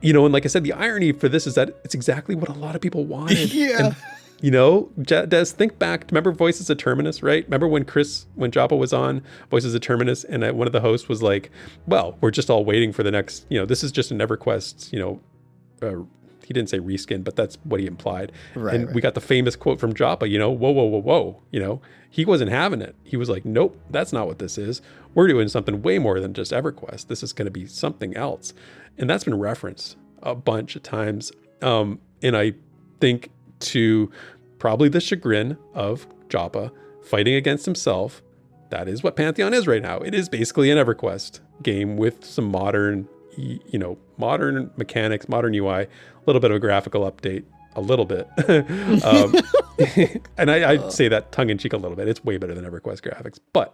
And like I said, the irony for this is that it's exactly what a lot of people wanted. Yeah. And, Des, think back. Remember Voices of Terminus, right? Remember when Joppa was on Voices of Terminus, and one of the hosts was like, well, we're just all waiting for the next, this is just an EverQuest, he didn't say reskin, but that's what he implied. Right. We got the famous quote from Joppa, whoa. He wasn't having it. He was like, nope, that's not what this is. We're doing something way more than just EverQuest. This is going to be something else. And that's been referenced a bunch of times. And I think to probably the chagrin of Joppa fighting against himself, that is what Pantheon is right now. It is basically an EverQuest game with some modern mechanics, modern UI, a little bit of a graphical update, a little bit. And I say that tongue in cheek a little bit. It's way better than EverQuest graphics. But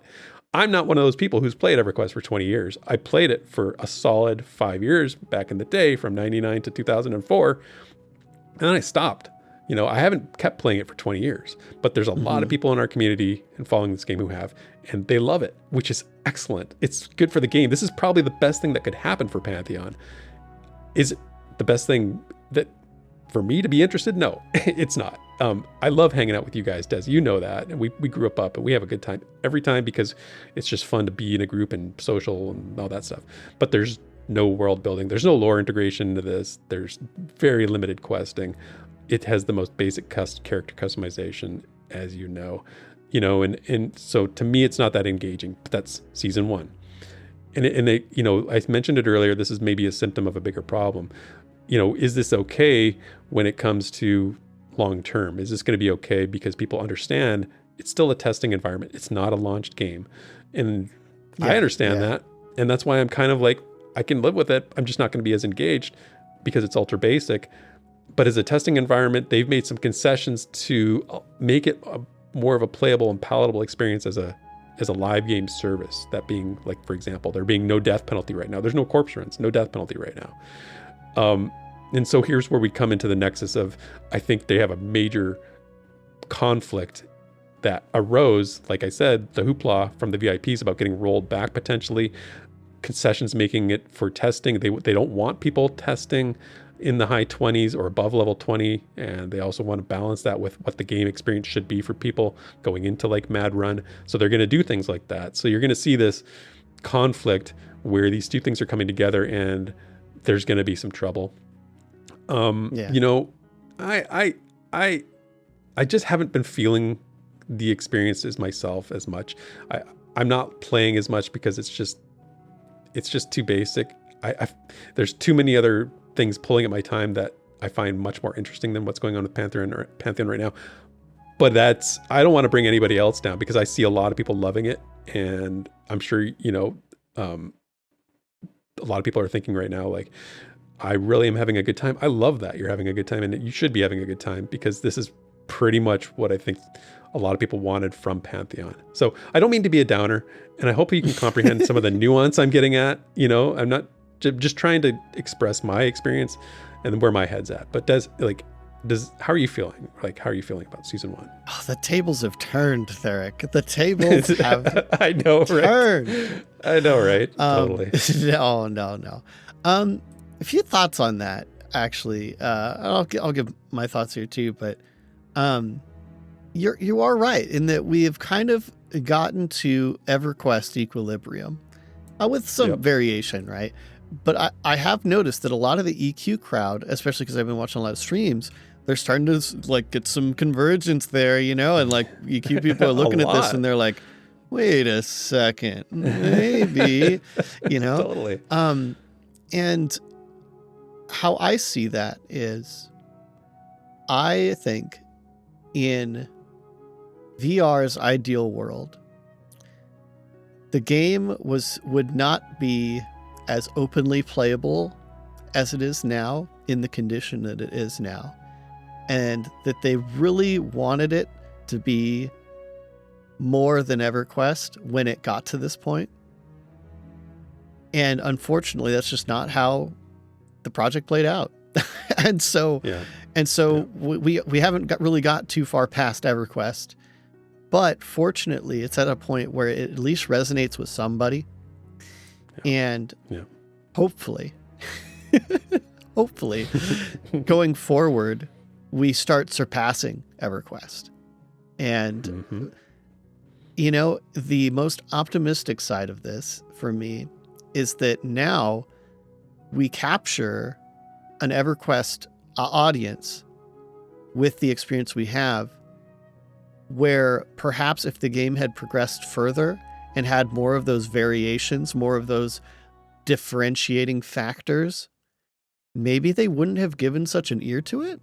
I'm not one of those people who's played EverQuest for 20 years. I played it for a solid 5 years back in the day, from 99 to 2004. And then I stopped. I haven't kept playing it for 20 years, but there's a lot of people in our community and following this game who have, and they love it, which is excellent. It's good for the game. This is probably the best thing that could happen for Pantheon. Is it the best thing that for me to be interested? No, it's not. I love hanging out with you guys, Des. You know that. And we grew up and we have a good time every time, because it's just fun to be in a group and social and all that stuff. But there's no world building. There's no lore integration into this. There's very limited questing. It has the most basic character customization, as you know, and so to me, it's not that engaging, but that's season 1. And I mentioned it earlier, this is maybe a symptom of a bigger problem. Is this okay when it comes to long-term? Is this going to be okay because people understand it's still a testing environment? It's not a launched game. And I understand that. And that's why I'm kind of like, I can live with it. I'm just not going to be as engaged because it's ultra basic. But as a testing environment, they've made some concessions to make it more of a playable and palatable experience as a live game service. That being, like, for example, there being no death penalty right now. There's no corpse runs, no death penalty right now. And so here's where we come into the nexus of, I think they have a major conflict that arose, like I said, the hoopla from the VIPs about getting rolled back potentially, concessions making it for testing. They don't want people testing in the high 20s or above level 20, and they also want to balance that with what the game experience should be for people going into like Madrun. So they're going to do things like that. So you're going to see this conflict where these two things are coming together, and there's going to be some trouble. I just haven't been feeling the experiences myself as much. I'm not playing as much because it's just too basic. There's too many other things pulling at my time that I find much more interesting than what's going on with Pantheon right now. But I don't want to bring anybody else down, because I see a lot of people loving it, and I'm sure a lot of people are thinking right now, like, I really am having a good time. I love that you're having a good time, and you should be having a good time, because this is pretty much what I think a lot of people wanted from Pantheon. So I don't mean to be a downer, and I hope you can comprehend some of the nuance I'm getting at. I'm not just trying to express my experience and where my head's at. But how are you feeling? How are you feeling about season 1? Oh, the tables have turned, Theric. The tables have I know, right? turned. I know, right? Totally. No. A few thoughts on that, actually. I'll give my thoughts here too, but you are right in that we have kind of gotten to EverQuest equilibrium with some variation, right? But I have noticed that a lot of the EQ crowd, especially because I've been watching a lot of streams, they're starting to like get some convergence there, you know, and like EQ people are looking at this and they're like, wait a second, maybe, you know? Totally. And how I see that is I think in VR's ideal world, the game would not be as openly playable as it is now in the condition that it is now. And that they really wanted it to be more than EverQuest when it got to this point. And unfortunately, that's just not how the project played out. and so we haven't really got too far past EverQuest. But fortunately, it's at a point where it at least resonates with somebody. And hopefully, going forward, we start surpassing EverQuest. And, you know, the most optimistic side of this for me is that now we capture an EverQuest audience with the experience we have, where perhaps if the game had progressed further and had more of those variations, more of those differentiating factors, maybe they wouldn't have given such an ear to it.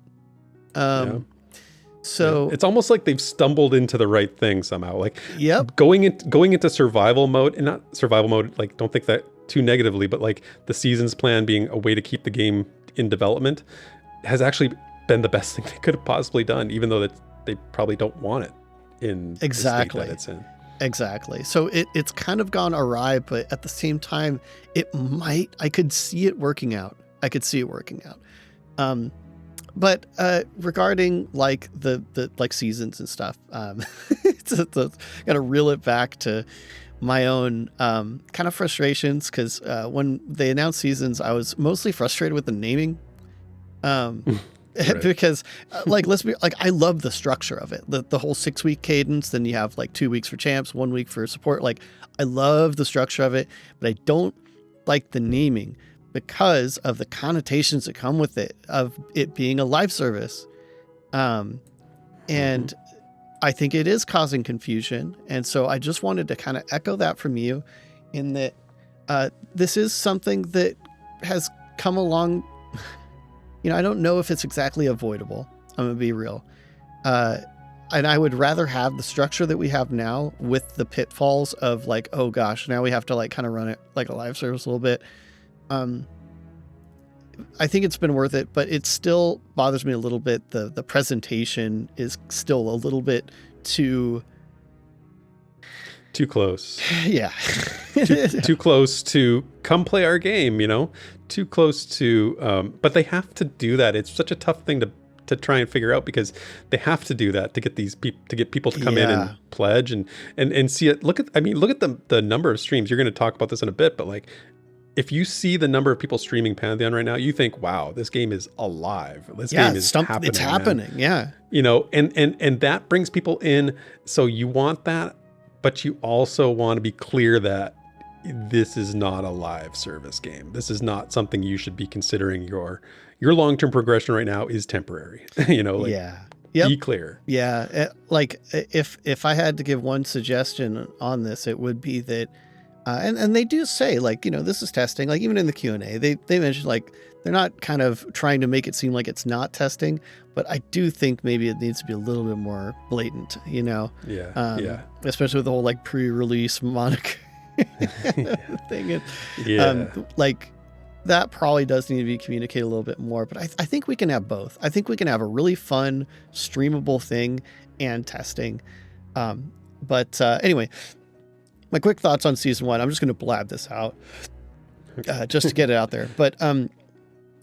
So it's almost like they've stumbled into the right thing somehow. Like going into survival mode, and not survival mode, like don't think that too negatively, but like the seasons plan being a way to keep the game in development has actually been the best thing they could have possibly done, even though that they probably don't want it in the state that it's in. Exactly. So it's kind of gone awry, but at the same time, I could see it working out. But regarding like the like seasons and stuff, gotta reel it back to my own kind of frustrations, because when they announced seasons, I was mostly frustrated with the naming. Because I love the structure of it, the whole 6-week cadence. Then you have like 2 weeks for champs, 1 week for support. Like I love the structure of it, but I don't like the naming because of the connotations that come with it, of it being a live service. And I think it is causing confusion. And so I just wanted to kind of echo that from you in that this is something that has come along. You know, I don't know if it's exactly avoidable. I'm going to be real. And I would rather have the structure that we have now with the pitfalls of like, oh gosh, now we have to like kind of run it like a live service a little bit. I think it's been worth it, but it still bothers me a little bit. The presentation is still a little bit too close. Yeah. too close to come play our game, you know, too close to, but they have to do that. It's such a tough thing to try and figure out, because they have to do that to get these people to come in and pledge and see it. Look at the number of streams. You're going to talk about this in a bit, but like, if you see the number of people streaming Pantheon right now, you think, wow, this game is alive. This game is happening. It's happening. Man. Yeah. You know, and that brings people in. So you want that, but you also want to be clear that this is not a live service game. This is not something you should be considering. Your long-term progression right now is temporary. You know, like, be clear. Yeah. Like if I had to give one suggestion on this, it would be that, and they do say, like, you know, this is testing. Like even in the Q&A, they mentioned like they're not kind of trying to make it seem like it's not testing, but I do think maybe it needs to be a little bit more blatant, you know? Yeah. Especially with the whole like pre-release moniker thing. Like that probably does need to be communicated a little bit more, but I think we can have both. I think we can have a really fun, streamable thing and testing. But anyway, my quick thoughts on season 1. I'm just going to blab this out just to get it out there. But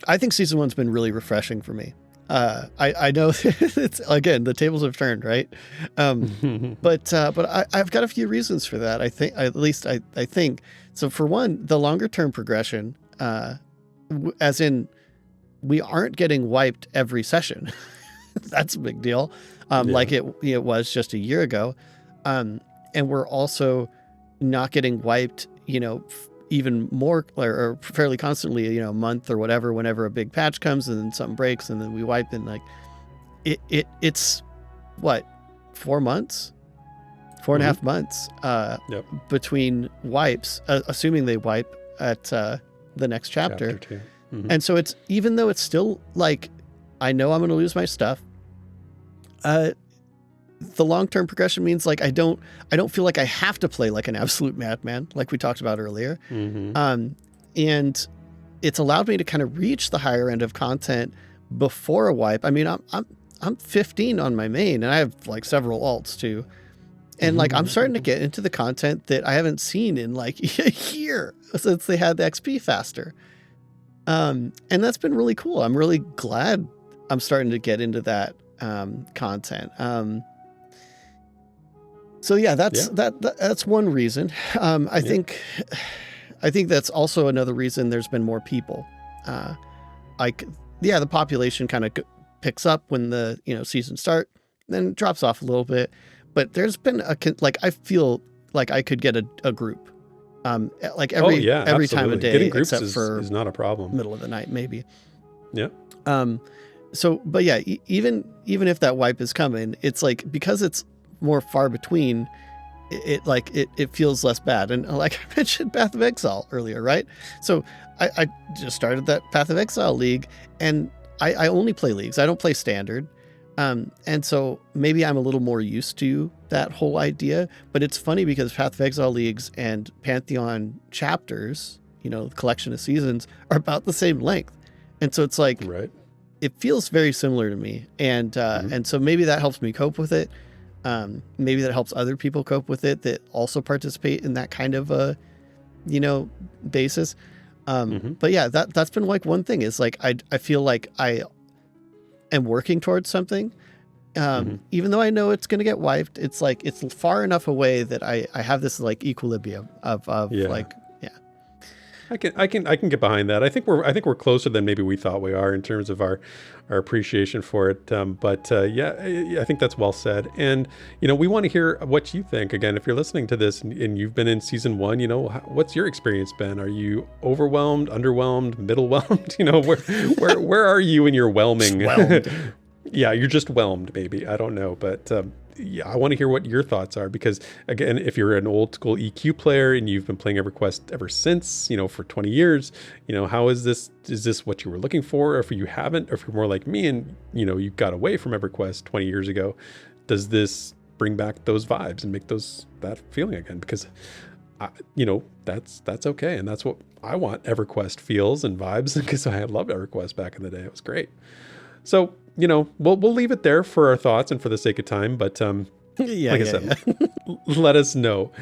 I think season 1's been really refreshing for me. I know it's, again, the tables have turned, right? But I've got a few reasons for that. I think, at least I think. So for one, the longer term progression, as in we aren't getting wiped every session. that's a big deal. Like it was just a year ago. And we're also not getting wiped, even more or fairly constantly, a month or whatever, whenever a big patch comes and then something breaks and then we wipe, and like it's what, 4 months, 4.5 months between wipes, assuming they wipe at the next chapter. And so it's, even though it's still like, I know I'm going to lose my stuff, the long-term progression means like I don't feel like I have to play like an absolute madman, like we talked about earlier. And it's allowed me to kind of reach the higher end of content before a wipe. I mean, I'm 15 on my main, and I have like several alts too. And like I'm starting to get into the content that I haven't seen in like a year since they had the XP faster. And that's been really cool. I'm really glad I'm starting to get into that content. So yeah, that's one reason. I think that's also another reason there's been more people. The population kind of picks up when the season start, then drops off a little bit. But there's been I feel like I could get a group, like every time of day, getting groups except for is not a problem. Middle of the night, maybe. Yeah. So, but yeah, even if that wipe is coming, it's like, because it's more far between, it feels less bad. And like I mentioned Path of Exile earlier, right? So I just started that Path of Exile league, and I only play leagues. I don't play standard. And so maybe I'm a little more used to that whole idea, but it's funny because Path of Exile leagues and Pantheon chapters, the collection of seasons, are about the same length. And so it's like, it feels very similar to me. And, and so maybe that helps me cope with it. Maybe that helps other people cope with it that also participate in that kind of a, basis. But yeah, that's been like one thing is like, I feel like I am working towards something. Even though I know it's going to get wiped, it's like, it's far enough away that I have this like equilibrium of like, I can get behind that. I think we're closer than maybe we thought we are in terms of our appreciation for it. But I think that's well said. And we want to hear what you think. Again, if you're listening to this and you've been in season 1, what's your experience been? Are you overwhelmed, underwhelmed, middlewhelmed? Where are you in your whelming? Yeah, you're just whelmed, maybe. I don't know, but. I want to hear what your thoughts are, because again, if you're an old school EQ player and you've been playing EverQuest ever since, for 20 years, how is this what you were looking for? Or if you haven't, or if you're more like me and, you got away from EverQuest 20 years ago, does this bring back those vibes and make that feeling again? Because, that's okay. And that's what I want EverQuest feels and vibes, because I loved EverQuest back in the day. It was great. So, we'll leave it there for our thoughts and for the sake of time, but I said, let us know.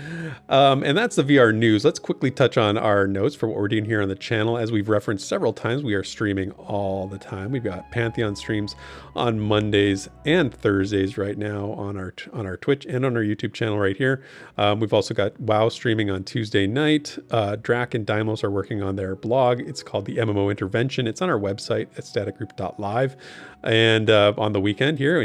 And that's the VR news. Let's quickly touch on our notes for what we're doing here on the channel. As we've referenced several times, we are streaming all the time. We've got Pantheon streams on Mondays and Thursdays right now on our Twitch and on our YouTube channel right here. We've also got WoW streaming on Tuesday night. Drac and Deimos are working on their blog. It's called the MMO Intervention. It's on our website at staticgroup.live. And on the weekend here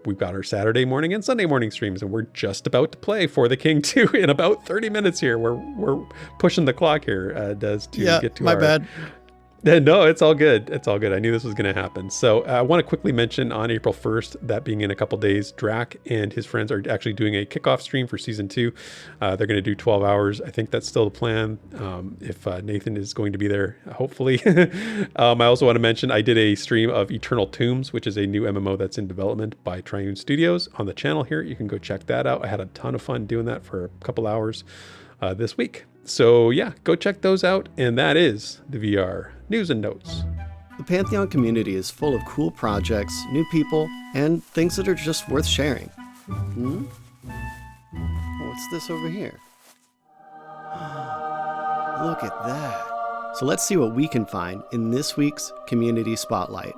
we've got our Saturday morning and Sunday morning streams, and we're just about to play For the King 2 in about 30 minutes here. We're pushing the clock here, get to my bad. No, it's all good. It's all good. I knew this was going to happen. So I want to quickly mention on April 1st, that being in a couple days, Drac and his friends are actually doing a kickoff stream for season 2. They're going to do 12 hours. I think that's still the plan. If Nathan is going to be there, hopefully. I also want to mention I did a stream of Eternal Tombs, which is a new MMO that's in development by Triune Studios on the channel here. You can go check that out. I had a ton of fun doing that for a couple hours this week. So yeah, go check those out. And that is the VR news and notes. The Pantheon community is full of cool projects, new people, and things that are just worth sharing. What's this over here? Look at that. So let's see what we can find in this week's Community Spotlight.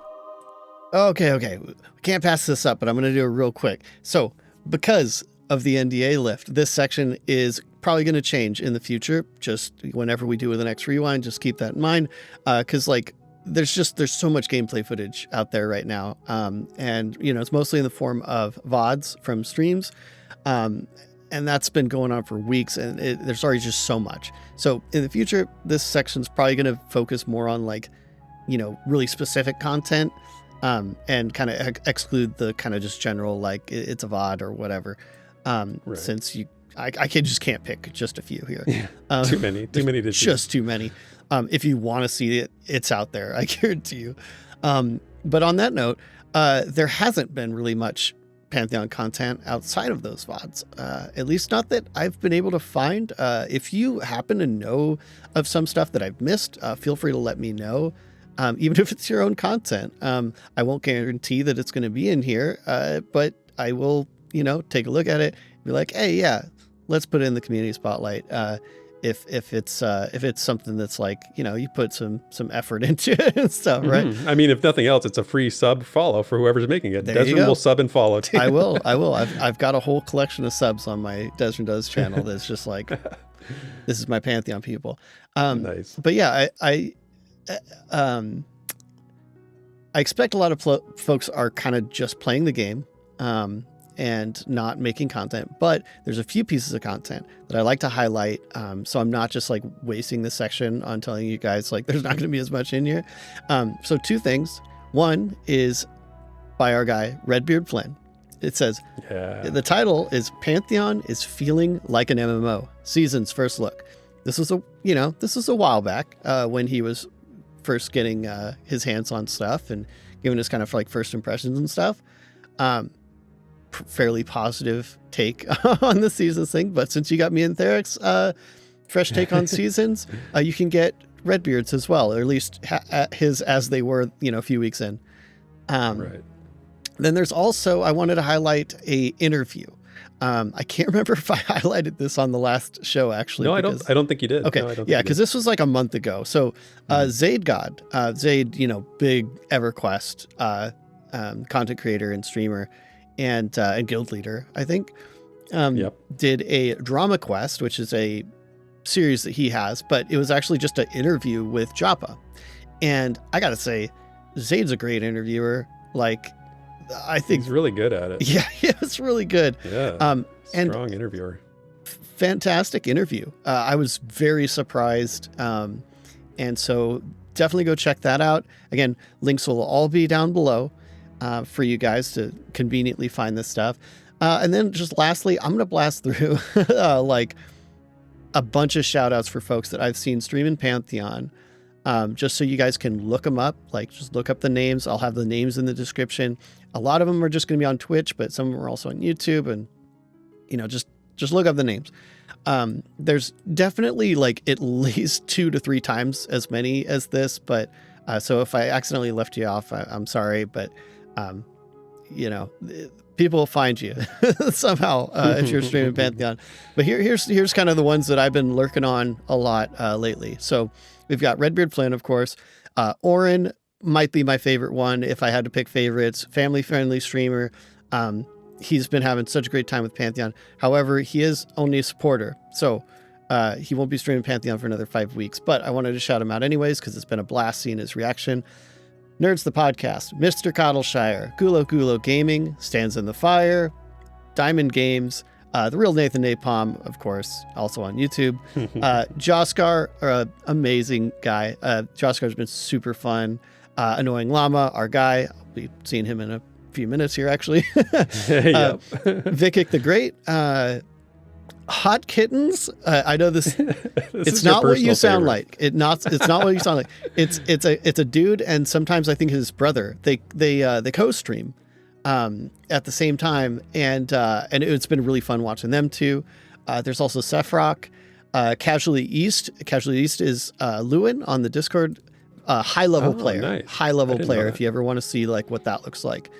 Okay. We can't pass this up, but I'm going to do it real quick. So because of the NDA lift, this section is probably going to change in the future. Just whenever we do the next rewind, just keep that in mind. Because there's so much gameplay footage out there right now. And it's mostly in the form of VODs from streams. And that's been going on for weeks, and there's already just so much. So in the future, this section's probably going to focus more on really specific content, and kind of exclude the kind of just general, it's a VOD or whatever. Right. Since I can't pick just a few here. Yeah. Too many to choose. Just too many. If you want to see it, it's out there. I guarantee you. But on that note, there hasn't been really much Pantheon content outside of those VODs. At least not that I've been able to find. If you happen to know of some stuff that I've missed, feel free to let me know. Even if it's your own content. I won't guarantee that it's going to be in here, but I will, take a look at it, be like, hey, yeah, let's put it in the community spotlight. If it's something that's you put some effort into it and stuff, right? Mm-hmm. I mean, if nothing else, it's a free sub follow for whoever's making it. Desmond will sub and follow too. I will. I've got a whole collection of subs on my Desmond Does channel that's just this is my Pantheon people. Nice. But yeah, I expect a lot of folks are kind of just playing the game, and not making content, but there's a few pieces of content that I like to highlight. So I'm not just wasting this section on telling you guys there's not going to be as much in here. So two things. One is by our guy, Redbeardflynn. It says, the title is Pantheon is Feeling Like an MMO, Season's First Look. This was a while back, when he was first getting his hands on stuff and giving us kind of first impressions and stuff. Fairly positive take on the seasons thing, but since you got me and Therix, fresh take on seasons, you can get Redbeard's as well, or at least his as they were, a few weeks in. Right. Then there's also, I wanted to highlight a interview. I can't remember if I highlighted this on the last show, actually. No, I don't think you did. Okay. No, yeah, because this was a month ago. So ZaideGod, Zaid, big EverQuest content creator and streamer, and guild leader, I think, did a DramaQuest, which is a series that he has, but it was actually just an interview with Joppa. And I got to say, Zaid's a great interviewer. I think he's really good at it. Yeah, it's really good. Yeah. Strong interviewer. Fantastic interview. I was very surprised. And so definitely go check that out. Again, links will all be down below for you guys to conveniently find this stuff. And then just lastly, I'm going to blast through a bunch of shout outs for folks that I've seen stream in Pantheon. Just so you guys can look them up, just look up the names. I'll have the names in the description. A lot of them are just going to be on Twitch, but some of them are also on YouTube, and just look up the names. There's definitely at least 2 to 3 times as many as this, but so if I accidentally left you off, I'm sorry, but people will find you somehow if you're streaming Pantheon. But here's kind of the ones that I've been lurking on a lot lately. So we've got Redbeardflynn, of course. Orrinn might be my favorite one if I had to pick favorites. Family-friendly streamer. He's been having such a great time with Pantheon. However, he is only a supporter, so he won't be streaming Pantheon for another 5 weeks. But I wanted to shout him out anyways because it's been a blast seeing his reaction. NerdsthePodcast, MrCoddleshire, Gulo Gaming, Stands in the Fire, DiamondGames, TheRealNathanNAPALM, of course, also on YouTube. Josgar, amazing guy. Josgar's been super fun. AnnoyingLlama, our guy. I'll be seeing him in a few minutes here, actually. VikikTheGreat. Hot Kittens. I know this. It's not what you sound like. It's not what you sound like. It's a dude, and sometimes I think his brother. They co-stream at the same time, and it's been really fun watching them too. There's also sephrok, Casuallyeast. Casuallyeast is Lewin on the Discord. High level player. Nice. High level player. If you ever want to see what that looks like.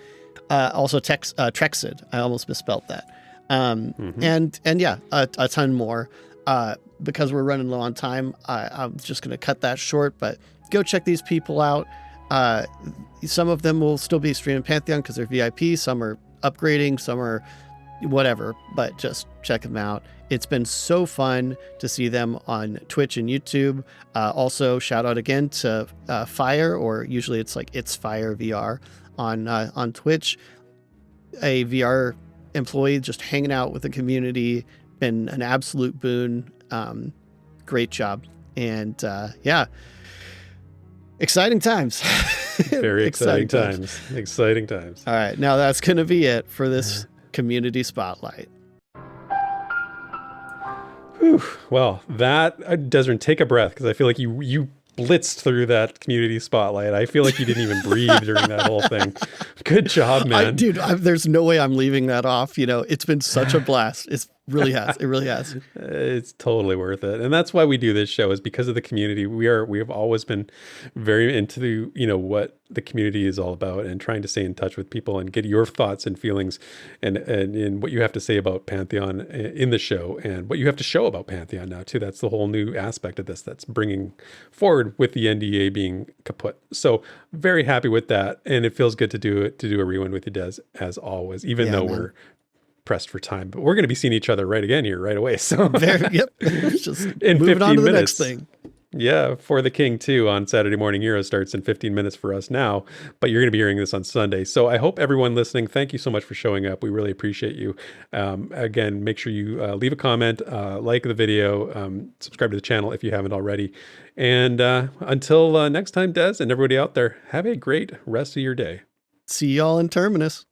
Also Texid. I almost misspelled that. And yeah, a ton more. Because we're running low on time, I'm just going to cut that short, but go check these people out. Some of them will still be streaming Pantheon because they're VIP. Some are upgrading. Some are whatever, but just check them out. It's been so fun to see them on Twitch and YouTube. Also, shout out again to Fire, or usually it's like It's Fire VR on Twitch. A VR employee just hanging out with the community. Been an absolute boon. Great job. And yeah, exciting times. Very exciting times. Exciting times. All right, now that's going to be it for this community spotlight. Whew. Well, that, Desmond, take a breath, because I feel like you blitzed through that community spotlight. I feel like you didn't even breathe during that whole thing. Good job, man. Dude, there's no way I'm leaving that off. You know, it's been such a blast. It really has. It really has. It's totally worth it. And that's why we do this show, is because of the community. We have always been very into what the community is all about, and trying to stay in touch with people and get your thoughts and feelings and what you have to say about Pantheon in the show, and what you have to show about Pantheon now too. That's the whole new aspect of this that's bringing forward with the NDA being kaput. So very happy with that. And it feels good to do a rewind with you, Des, as always, even though we're pressed for time, but we're going to be seeing each other right away. So yep. Just in moving 15 on to the minutes. next thing. Yeah, For the King 2 on Saturday Morning Hero starts in 15 minutes for us now, but you're going to be hearing this on Sunday. So I hope everyone listening, thank you so much for showing up. We really appreciate you. Again, make sure you leave a comment, like the video, subscribe to the channel if you haven't already. And until next time, Des, and everybody out there, have a great rest of your day. See y'all in Terminus.